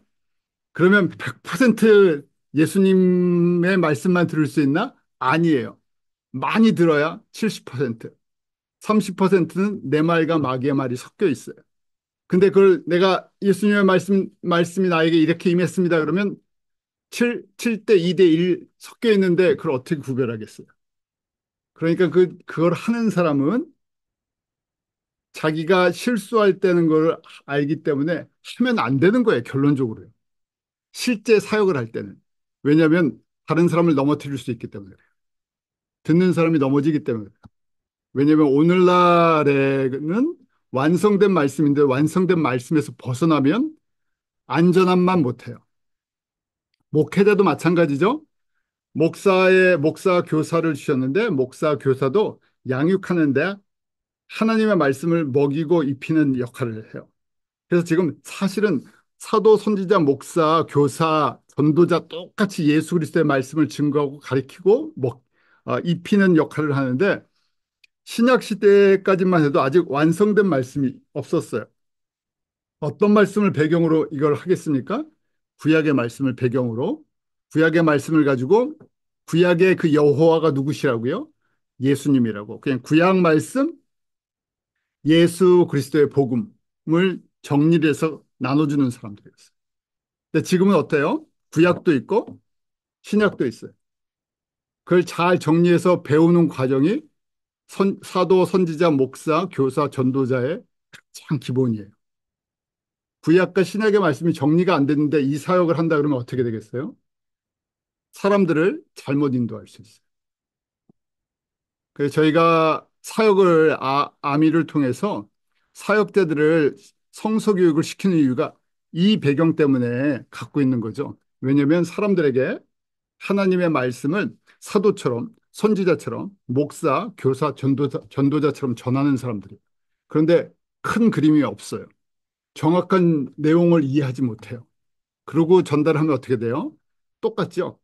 그러면 100% 예수님의 말씀만 들을 수 있나? 아니에요. 많이 들어야 70%, 30%는 내 말과 마귀의 말이 섞여 있어요. 근데 그걸 내가 예수님의 말씀이 나에게 이렇게 임했습니다. 그러면 7대 2대 1 섞여 있는데 그걸 어떻게 구별하겠어요? 그러니까 그걸 하는 사람은 자기가 실수할 때는 걸 알기 때문에 하면 안 되는 거예요. 결론적으로요. 실제 사역을 할 때는. 왜냐하면 다른 사람을 넘어뜨릴 수 있기 때문에. 듣는 사람이 넘어지기 때문에. 왜냐하면 오늘날에는 완성된 말씀인데 완성된 말씀에서 벗어나면 안전함만 못해요. 목회자도 마찬가지죠. 목사 교사를 주셨는데 목사 교사도 양육하는데 하나님의 말씀을 먹이고 입히는 역할을 해요. 그래서 지금 사실은 사도, 선지자, 목사, 교사, 전도자 똑같이 예수 그리스도의 말씀을 증거하고 가리키고 입히는 역할을 하는데 신약 시대까지만 해도 아직 완성된 말씀이 없었어요. 어떤 말씀을 배경으로 이걸 하겠습니까? 구약의 말씀을 배경으로 구약의 말씀을 가지고 구약의 그 여호와가 누구시라고요? 예수님이라고. 그냥 구약 말씀, 예수 그리스도의 복음을 정리를 해서 나눠주는 사람들이었어요. 근데 지금은 어때요? 구약도 있고 신약도 있어요. 그걸 잘 정리해서 배우는 과정이 사도, 선지자, 목사, 교사, 전도자의 가장 기본이에요. 구약과 신약의 말씀이 정리가 안 됐는데 이 사역을 한다 그러면 어떻게 되겠어요? 사람들을 잘못 인도할 수 있어요. 그래서 저희가 사역을 아미를 통해서 사역자들을 성서 교육을 시키는 이유가 이 배경 때문에 갖고 있는 거죠. 왜냐하면 사람들에게 하나님의 말씀을 사도처럼 선지자처럼 목사, 교사, 전도자처럼 전하는 사람들이. 그런데 큰 그림이 없어요. 정확한 내용을 이해하지 못해요. 그러고 전달하면 어떻게 돼요? 똑같죠?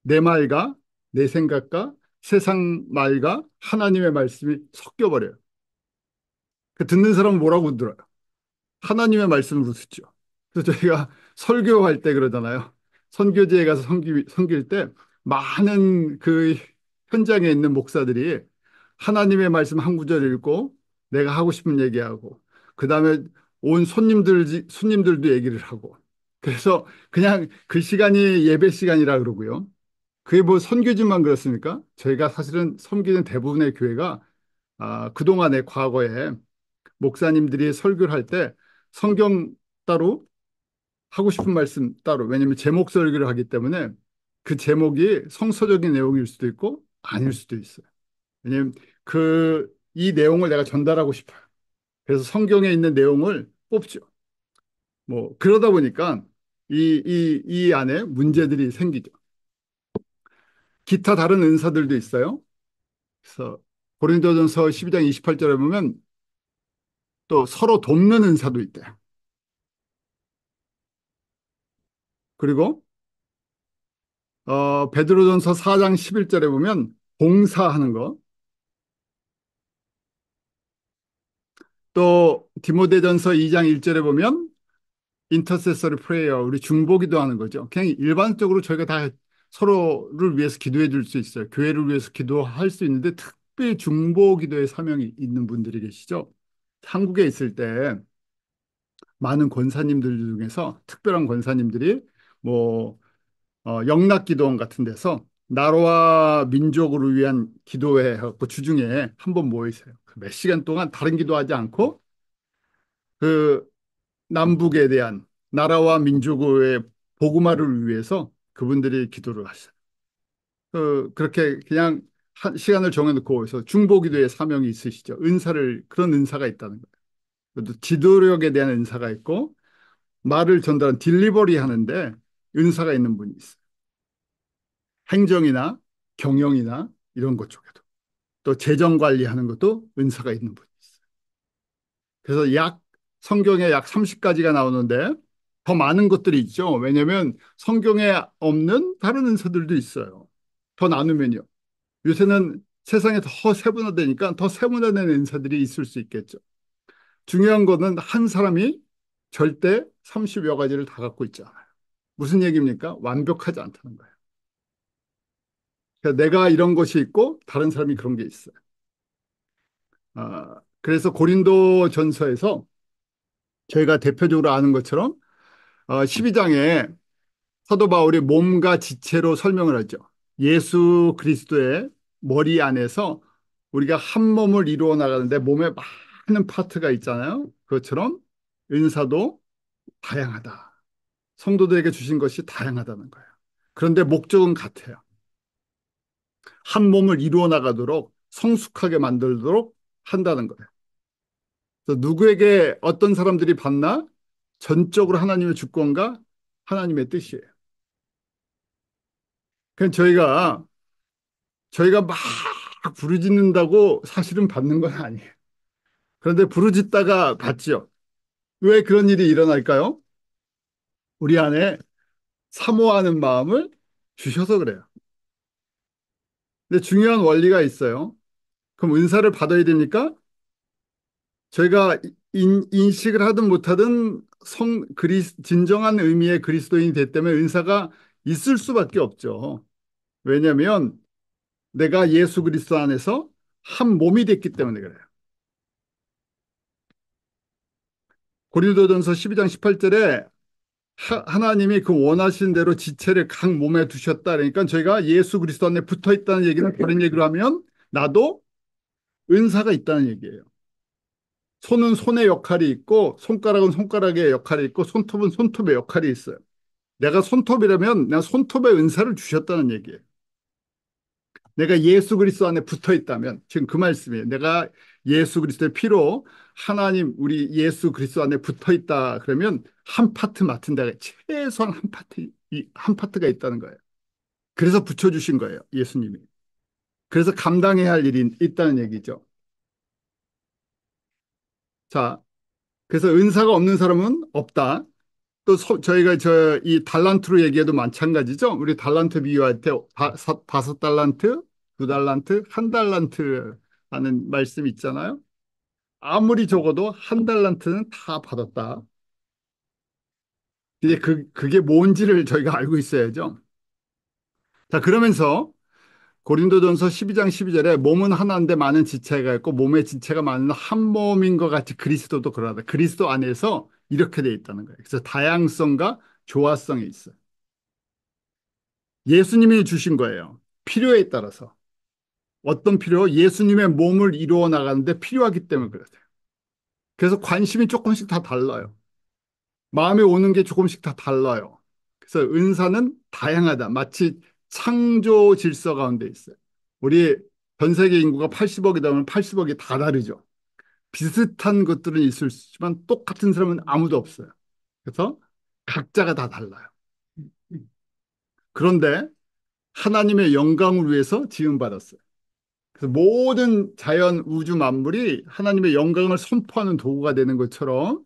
내 말과 내 생각과 세상 말과 하나님의 말씀이 섞여버려요. 그 듣는 사람은 뭐라고 들어요? 하나님의 말씀으로 듣죠. 그래서 저희가 설교할 때 그러잖아요. 선교지에 가서 섬길 때 많은 그 현장에 있는 목사들이 하나님의 말씀 한 구절 읽고 내가 하고 싶은 얘기하고 그다음에 온 손님들도 얘기를 하고. 그래서 그냥 그 시간이 예배 시간이라 그러고요. 그게 뭐 선교지만 그렇습니까? 저희가 사실은 섬기는 대부분의 교회가 그동안의 과거에 목사님들이 설교를 할 때 성경 따로 하고 싶은 말씀 따로 왜냐하면 제목 설교를 하기 때문에 그 제목이 성서적인 내용일 수도 있고 아닐 수도 있어요. 왜냐하면 이 내용을 내가 전달하고 싶어요. 그래서 성경에 있는 내용을 뽑죠. 뭐 그러다 보니까 이 안에 문제들이 생기죠. 기타 다른 은사들도 있어요. 그래서 고린도전서 12장 28절에 보면 또 서로 돕는 은사도 있대요. 그리고 베드로전서 4장 11절에 보면 봉사하는 거, 또 디모데전서 2장 1절에 보면 인터세서리 프레이어, 우리 중보기도하는 거죠. 그냥 일반적으로 저희가 다 서로를 위해서 기도해 줄 수 있어요. 교회를 위해서 기도할 수 있는데 특별히 중보기도의 사명이 있는 분들이 계시죠. 한국에 있을 때 많은 권사님들 중에서 특별한 권사님들이 뭐 영락기도원 같은 데서 나라와 민족을 위한 기도회 하고 주중에 한 번 모이세요. 몇 시간 동안 다른 기도하지 않고 그 남북에 대한 나라와 민족의 복음화를 위해서 그분들이 기도를 하셔요. 그렇게 그냥 한 시간을 정해놓고 해서 중보기도의 사명이 있으시죠. 그런 은사가 있다는 거예요. 또 지도력에 대한 은사가 있고 말을 전달한 딜리버리 하는데 은사가 있는 분이 있어요. 행정이나 경영이나 이런 것 쪽에도. 또 재정 관리하는 것도 은사가 있는 분이 있어요. 그래서 성경에 약 30가지가 나오는데 더 많은 것들이 있죠. 왜냐하면 성경에 없는 다른 은사들도 있어요. 더 나누면요. 요새는 세상에 더 세분화되니까 더 세분화된 은사들이 있을 수 있겠죠. 중요한 거는 한 사람이 절대 30여 가지를 다 갖고 있지 않아요. 무슨 얘기입니까? 완벽하지 않다는 거예요. 그러니까 내가 이런 것이 있고 다른 사람이 그런 게 있어요. 그래서 고린도 전서에서 저희가 대표적으로 아는 것처럼 12장에 사도 바울이 몸과 지체로 설명을 하죠. 예수 그리스도의 머리 안에서 우리가 한 몸을 이루어 나가는데 몸에 많은 파트가 있잖아요. 그것처럼 은사도 다양하다. 성도들에게 주신 것이 다양하다는 거예요. 그런데 목적은 같아요. 한 몸을 이루어 나가도록 성숙하게 만들도록 한다는 거예요. 그래서 누구에게 어떤 사람들이 받나? 전적으로 하나님의 주권과 하나님의 뜻이에요. 그냥 저희가 막 부르짖는다고 사실은 받는 건 아니에요. 그런데 부르짖다가 받지요. 왜 그런 일이 일어날까요? 우리 안에 사모하는 마음을 주셔서 그래요. 근데 중요한 원리가 있어요. 그럼 은사를 받아야 됩니까? 저희가 인식을 하든 못하든 진정한 의미의 그리스도인이 됐다면 은사가 있을 수밖에 없죠. 왜냐하면 내가 예수 그리스도 안에서 한 몸이 됐기 때문에 그래요. 고린도전서 12장 18절에 하나님이 그 원하신 대로 지체를 각 몸에 두셨다. 그러니까 저희가 예수 그리스도 안에 붙어 있다는 얘기는 다른 얘기로 하면 나도 은사가 있다는 얘기예요. 손은 손의 역할이 있고 손가락은 손가락의 역할이 있고 손톱은 손톱의 역할이 있어요. 내가 손톱이라면 내가 손톱의 은사를 주셨다는 얘기예요. 내가 예수 그리스도 안에 붙어 있다면 지금 그 말씀이에요. 내가 예수 그리스도의 피로 하나님 우리 예수 그리스도 안에 붙어 있다 그러면 한 파트 맡은 데가 최소한 한 파트가 있다는 거예요. 그래서 붙여주신 거예요. 예수님이. 그래서 감당해야 할 일이 있다는 얘기죠. 자, 그래서 은사가 없는 사람은 없다. 또 저희가 이 달란트로 얘기해도 마찬가지죠. 우리 달란트 비유할 때 5달란트, 2달란트, 1달란트 하는 말씀 있잖아요. 아무리 적어도 1달란트는 다 받았다. 이제 그게 뭔지를 저희가 알고 있어야죠. 자, 그러면서 고린도전서 12장 12절에 몸은 하나인데 많은 지체가 있고 몸의 지체가 많은 한 몸인 것 같이 그리스도도 그러하다. 그리스도 안에서 이렇게 돼 있다는 거예요. 그래서 다양성과 조화성이 있어요. 예수님이 주신 거예요. 필요에 따라서. 어떤 필요? 예수님의 몸을 이루어 나가는데 필요하기 때문에 그래요. 그래서 관심이 조금씩 다 달라요. 마음에 오는 게 조금씩 다 달라요. 그래서 은사는 다양하다. 마치 창조 질서 가운데 있어요. 우리 전 세계 인구가 80억이다 면 80억이 다 다르죠. 비슷한 것들은 있을 수 있지만 똑같은 사람은 아무도 없어요. 그래서 각자가 다 달라요. 그런데 하나님의 영광을 위해서 지음받았어요. 그래서 모든 자연 우주 만물이 하나님의 영광을 선포하는 도구가 되는 것처럼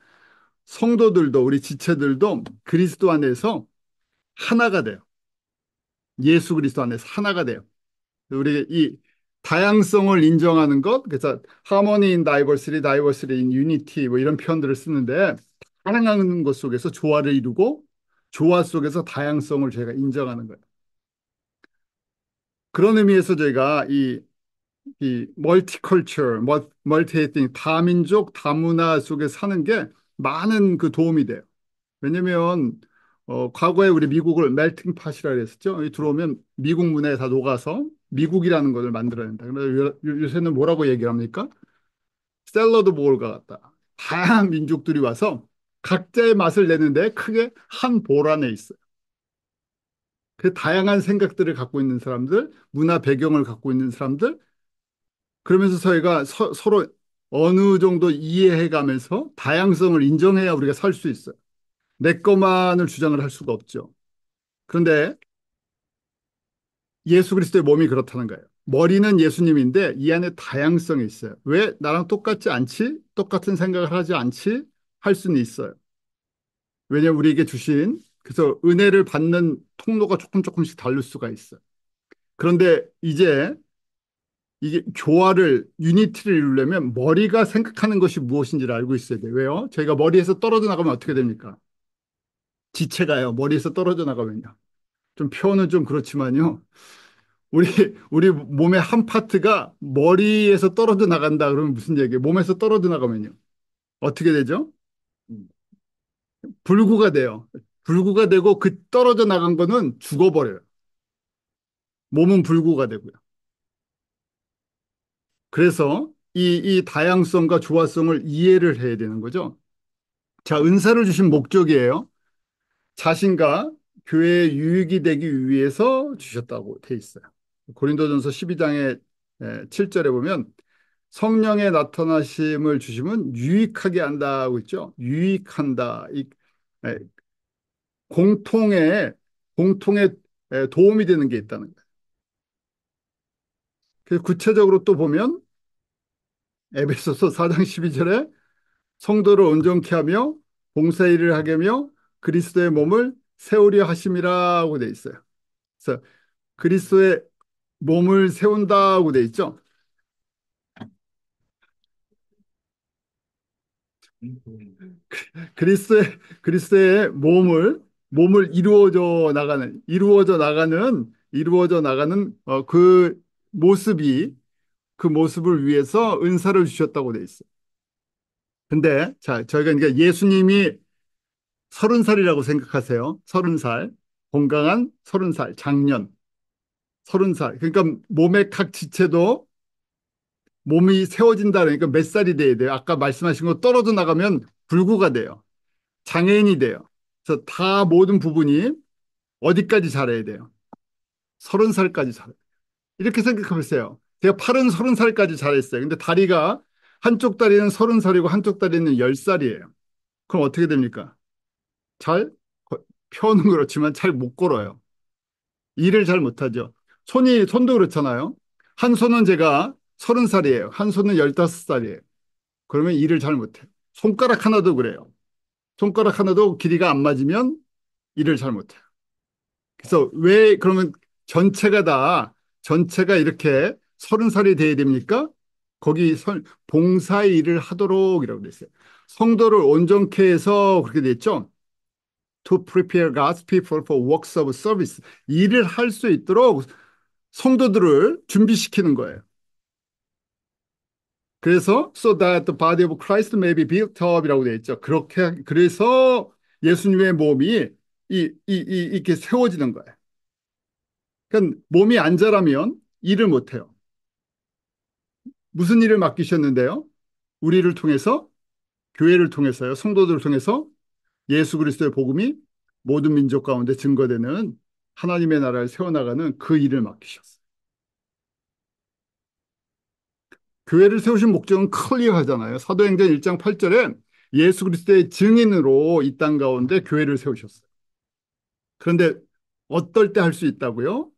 성도들도 우리 지체들도 그리스도 안에서 하나가 돼요. 예수 그리스도 안에서 하나가 돼요. 우리 이 다양성을 인정하는 것, 그래서 harmony in diversity, diversity in unity 뭐 이런 표현들을 쓰는데 다양한 것 속에서 조화를 이루고 조화 속에서 다양성을 저희가 인정하는 거예요. 그런 의미에서 저희가 이 멀티컬처, 멀티에트닉, 다민족, 다문화 속에 사는 게 많은 그 도움이 돼요. 왜냐면 과거에 우리 미국을 멜팅 팟이라 그랬었죠. 여기 들어오면 미국 문화에 다 녹아서 미국이라는 것을 만들어낸다. 그래서 요새는 뭐라고 얘기를 합니까? 샐러드 볼과 같다. 다양한 민족들이 와서 각자의 맛을 내는데 크게 한 볼 안에 있어요. 그 다양한 생각들을 갖고 있는 사람들, 문화 배경을 갖고 있는 사람들, 그러면서 저희가 서로 어느 정도 이해해 가면서 다양성을 인정해야 우리가 살 수 있어요. 내 것만을 주장을 할 수가 없죠. 그런데 예수 그리스도의 몸이 그렇다는 거예요. 머리는 예수님인데 이 안에 다양성이 있어요. 왜 나랑 똑같지 않지? 똑같은 생각을 하지 않지? 할 수는 있어요. 왜냐하면 우리에게 주신 그래서 은혜를 받는 통로가 조금씩 다를 수가 있어요. 그런데 이제 이게 교화를 유니티를 이루려면 머리가 생각하는 것이 무엇인지를 알고 있어야 돼요. 왜요? 저희가 머리에서 떨어져 나가면 어떻게 됩니까? 지체가요. 머리에서 떨어져 나가면요. 좀 표현은 좀 그렇지만요. 우리 우리 몸의 한 파트가 머리에서 떨어져 나간다 그러면 무슨 얘기예요? 몸에서 떨어져 나가면요. 어떻게 되죠? 불구가 돼요. 불구가 되고 그 떨어져 나간 거는 죽어버려요. 몸은 불구가 되고요. 그래서 이 다양성과 조화성을 이해를 해야 되는 거죠. 자, 은사를 주신 목적이에요. 자신과 교회의 유익이 되기 위해서 주셨다고 돼 있어요. 고린도전서 12장의 7절에 보면 성령의 나타나심을 주시면 유익하게 한다고 있죠. 유익한다. 에, 공통의 도움이 되는 게 있다는 거예요. 그래서 구체적으로 또 보면 에베소서 4장 12절에 성도를 온전케 하며 봉사일을 하게 하며 그리스도의 몸을 세우려 하심이라고 돼 있어요. 그래서 그리스도의 몸을 세운다고 돼 있죠. 그리스도의 몸을 이루어져 나가는 그 모습이 그 모습을 위해서 은사를 주셨다고 돼 있어요. 근데 자, 저희가 그러니까 예수님이 30살이라고 생각하세요. 30살. 건강한 30살, 장년 30살. 그러니까 몸의 각 지체도 몸이 세워진다 그러니까 몇 살이 돼야 돼요? 아까 말씀하신 거 떨어져 나가면 불구가 돼요. 장애인이 돼요. 그래서 다 모든 부분이 어디까지 잘해야 돼요? 30살까지 잘해요. 이렇게 생각해 보세요. 제가 팔은 30살까지 잘했어요. 근데 다리가 한쪽 다리는 30살이고 한쪽 다리는 10살이에요. 그럼 어떻게 됩니까? 잘 펴는 그렇지만 잘 못 걸어요. 일을 잘 못하죠. 손도 그렇잖아요. 한 손은 제가 30살이에요. 한 손은 15살이에요. 그러면 일을 잘 못해요. 손가락 하나도 그래요. 손가락 하나도 길이가 안 맞으면 일을 잘 못해요. 그래서 왜 그러면 전체가 이렇게 30살이 돼야 됩니까? 거기 봉사의 일을 하도록 이라고 돼 있어요. 성도를 온전케 해서 그렇게 돼 있죠. To prepare God's people for works of service. 일을 할 수 있도록 성도들을 준비시키는 거예요. 그래서 so that the body of Christ may be built up이라고 되어 있죠. 그렇게 그래서 예수님의 몸이 이렇게 세워지는 거예요. 그러니까 몸이 안 자라면 일을 못 해요. 무슨 일을 맡기셨는데요? 우리를 통해서 교회를 통해서요. 성도들을 통해서 예수 그리스도의 복음이 모든 민족 가운데 증거되는 하나님의 나라를 세워나가는 그 일을 맡기셨어요. 교회를 세우신 목적은 클리어하잖아요. 사도행전 1장 8절에 예수 그리스도의 증인으로 이 땅 가운데 교회를 세우셨어요. 그런데 어떨 때 할 수 있다고요?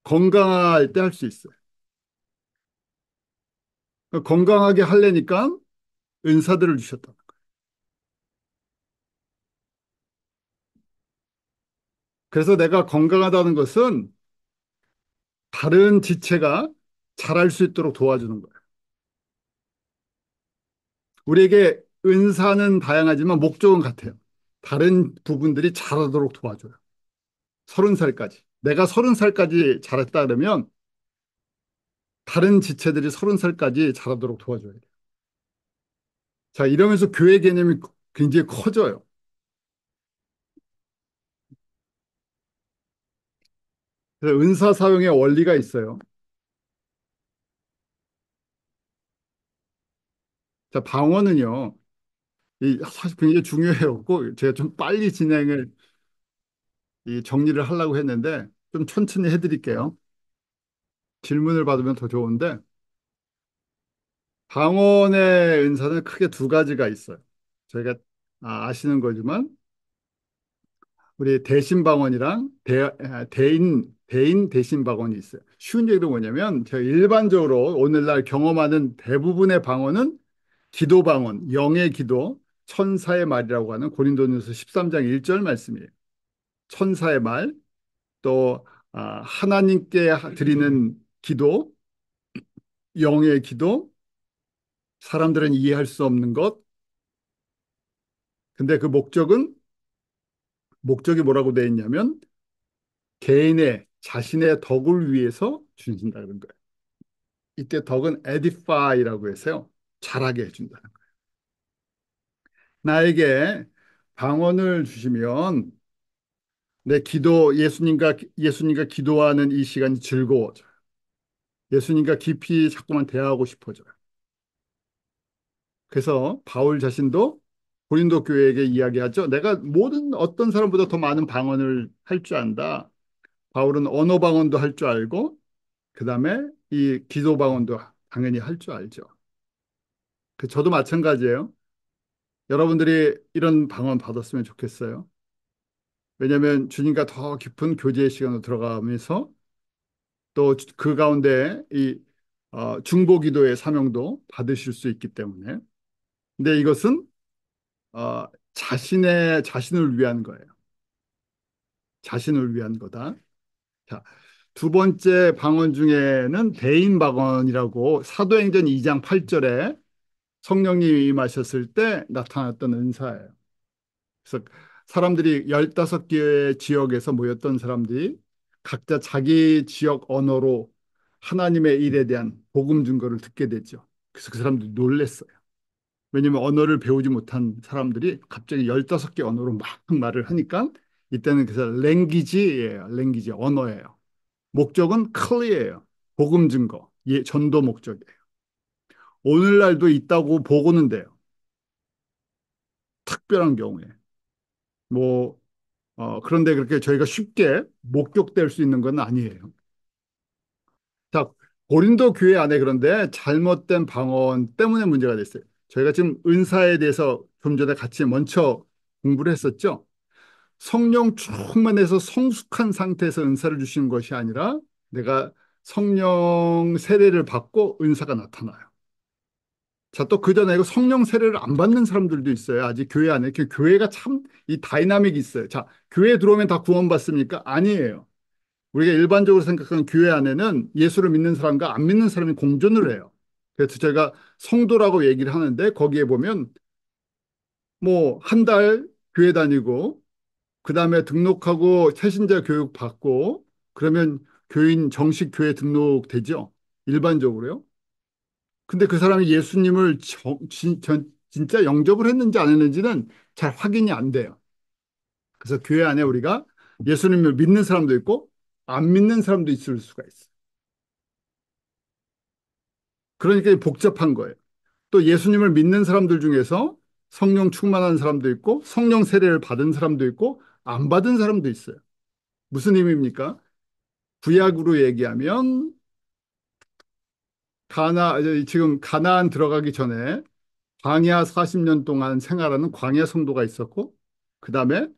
건강할 때 할 수 있어요. 그러니까 건강하게 하려니까 은사들을 주셨다. 그래서 내가 건강하다는 것은 다른 지체가 잘할 수 있도록 도와주는 거예요. 우리에게 은사는 다양하지만 목적은 같아요. 다른 부분들이 잘하도록 도와줘요. 30살까지. 내가 30살까지 잘했다 그러면 다른 지체들이 30살까지 잘하도록 도와줘야 돼요. 자, 이러면서 교회 개념이 굉장히 커져요. 그래서 은사 사용의 원리가 있어요. 자, 방언은요, 사실 굉장히 중요해요. 꼭 제가 좀 빨리 진행을 정리를 하려고 했는데 좀 천천히 해드릴게요. 질문을 받으면 더 좋은데 방언의 은사는 크게 두 가지가 있어요. 저희가 아시는 거지만 우리 대신 방언이랑 대인 대신 방언이 있어요. 쉬운 얘기도 뭐냐면 제가 일반적으로 오늘날 경험하는 대부분의 방언은 기도 방언, 영의 기도, 천사의 말이라고 하는 고린도전서 13장 1절 말씀이에요. 천사의 말, 또 하나님께 드리는 기도, 영의 기도, 사람들은 이해할 수 없는 것. 근데 그 목적이 뭐라고 되어 있냐면 개인의 자신의 덕을 위해서 주신다 그런 거예요. 이때 덕은 edify라고 해서요. 잘하게 해준다는 거예요. 나에게 방언을 주시면 내 예수님과 기도하는 이 시간이 즐거워져요. 예수님과 깊이 자꾸만 대화하고 싶어져요. 그래서 바울 자신도 고린도 교회에게 이야기하죠. 내가 모든 어떤 사람보다 더 많은 방언을 할 줄 안다. 바울은 언어 방언도 할 줄 알고 그다음에 이 기도 방언도 당연히 할 줄 알죠. 저도 마찬가지예요. 여러분들이 이런 방언 받았으면 좋겠어요. 왜냐하면 주님과 더 깊은 교제의 시간으로 들어가면서 또 그 가운데 중보 기도의 사명도 받으실 수 있기 때문에. 근데 이것은 어, 자신을 위한 거예요. 자신을 위한 거다. 자, 두 번째 방언 중에는 대인 방언이라고 사도행전 2장 8절에 성령님이 임하셨을 때 나타났던 은사예요. 그래서 사람들이 15개의 지역에서 모였던 사람들이 각자 자기 지역 언어로 하나님의 일에 대한 복음 증거를 듣게 되죠. 그래서 그 사람들이 놀랬어요. 왜냐하면 언어를 배우지 못한 사람들이 갑자기 15개 언어로 막 말을 하니까 이때는 그래서 랭귀지예요. 랭귀지, 언어예요. 목적은 클리어예요. 복음 증거, 전도 목적이에요. 오늘날도 있다고 보고는 돼요. 특별한 경우에. 뭐 그런데 그렇게 저희가 쉽게 목격될 수 있는 건 아니에요. 자, 고린도 교회 안에 그런데 잘못된 방언 때문에 문제가 됐어요. 저희가 지금 은사에 대해서 좀 전에 같이 먼저 공부를 했었죠. 성령 충만해서 성숙한 상태에서 은사를 주시는 것이 아니라 내가 성령 세례를 받고 은사가 나타나요. 자, 또 그 전에 성령 세례를 안 받는 사람들도 있어요. 아직 교회 안에. 교회가 참 이 다이나믹이 있어요. 자, 교회에 들어오면 다 구원받습니까? 아니에요. 우리가 일반적으로 생각하는 교회 안에는 예수를 믿는 사람과 안 믿는 사람이 공존을 해요. 그래서 제가 성도라고 얘기를 하는데 거기에 보면 뭐 한 달 교회 다니고 그다음에 등록하고 새신자 교육 받고 그러면 교인 정식 교회 등록되죠. 일반적으로요. 근데 그 사람이 예수님을 진짜 영접을 했는지 안 했는지는 잘 확인이 안 돼요. 그래서 교회 안에 우리가 예수님을 믿는 사람도 있고 안 믿는 사람도 있을 수가 있어요. 그러니까 복잡한 거예요. 또 예수님을 믿는 사람들 중에서 성령 충만한 사람도 있고 성령 세례를 받은 사람도 있고 안 받은 사람도 있어요. 무슨 의미입니까? 구약으로 얘기하면 지금 가나안 들어가기 전에 광야 40년 동안 생활하는 광야 성도가 있었고 그다음에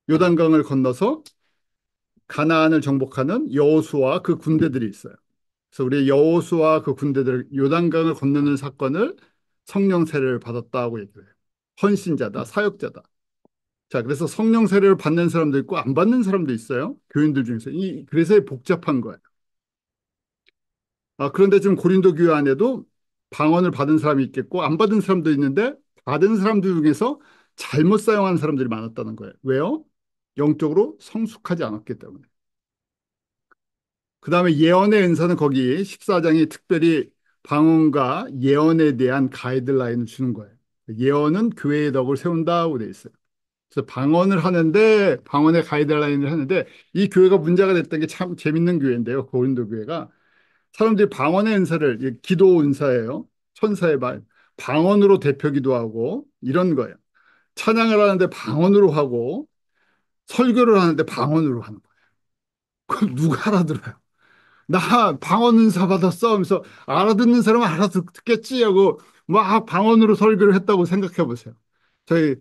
요단강을 건너서 가나안을 정복하는 여호수아 그 군대들이 있어요. 그래서 우리 여호수아 그 군대들 요단강을 건너는 사건을 성령 세례를 받았다고 얘기를 해요. 헌신자다, 사역자다. 자, 그래서 성령 세례를 받는 사람도 있고 안 받는 사람도 있어요. 교인들 중에서. 그래서 복잡한 거예요. 그런데 지금 고린도 교회 안에도 방언을 받은 사람이 있겠고 안 받은 사람도 있는데 받은 사람들 중에서 잘못 사용하는 사람들이 많았다는 거예요. 왜요? 영적으로 성숙하지 않았기 때문에. 그다음에 예언의 은사는 거기 14장이 특별히 방언과 예언에 대한 가이드라인을 주는 거예요. 예언은 교회의 덕을 세운다고 돼 있어요. 그래서 방언을 하는데 방언의 가이드라인을 하는데 이 교회가 문제가 됐던 게 참 재밌는 교회인데요. 고린도 교회가 사람들이 방언의 은사를 기도 은사예요. 천사의 말 방언으로 대표 기도하고 이런 거예요. 찬양을 하는데 방언으로 하고 설교를 하는데 방언으로 하는 거예요. 그걸 누가 알아들어요? 나 방언 은사 받았어 하면서 알아듣는 사람은 알아듣겠지 하고 막 방언으로 설교를 했다고 생각해 보세요. 저희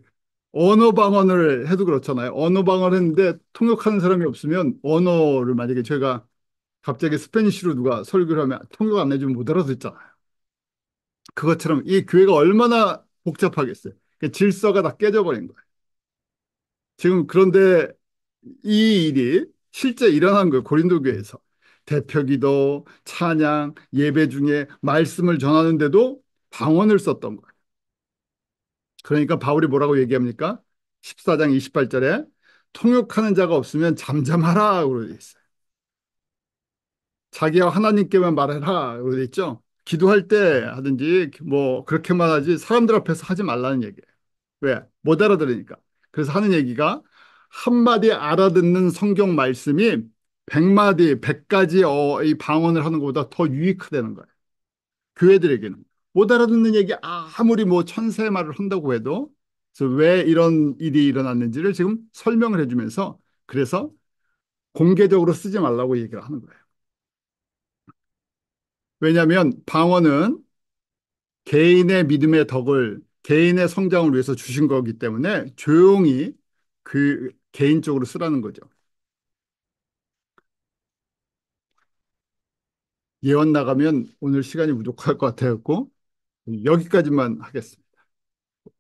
언어 방언을 해도 그렇잖아요. 언어 방언을 했는데 통역하는 사람이 없으면 언어를 만약에 저희가 갑자기 스페니쉬로 누가 설교를 하면 통역 안 해주면 못 알아듣잖아요. 그것처럼 이 교회가 얼마나 복잡하겠어요. 그 질서가 다 깨져버린 거예요. 지금 그런데 이 일이 실제 일어난 거예요. 고린도 교회에서. 대표기도, 찬양, 예배 중에 말씀을 전하는데도 방언을 썼던 거예요. 그러니까 바울이 뭐라고 얘기합니까? 14장 28절에 통역하는 자가 없으면 잠잠하라 그러고 있어요. 자기와 하나님께만 말해라 그러고 있죠. 기도할 때 하든지 뭐 그렇게만 하지 사람들 앞에서 하지 말라는 얘기예요. 왜? 못 알아들으니까. 그래서 하는 얘기가 한마디 알아듣는 성경 말씀이 100마디, 100가지 이 방언을 하는 것보다 더 유익하다는 거예요. 교회들에게는. 못 알아듣는 얘기 아무리 뭐 천사의 말을 한다고 해도 그래서 왜 이런 일이 일어났는지를 지금 설명을 해주면서 그래서 공개적으로 쓰지 말라고 얘기를 하는 거예요. 왜냐하면 방언은 개인의 믿음의 덕을 개인의 성장을 위해서 주신 거기 때문에 조용히 그 개인적으로 쓰라는 거죠. 예언 나가면 오늘 시간이 부족할 것 같아갖고 여기까지만 하겠습니다.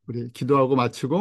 우리 기도하고 마치고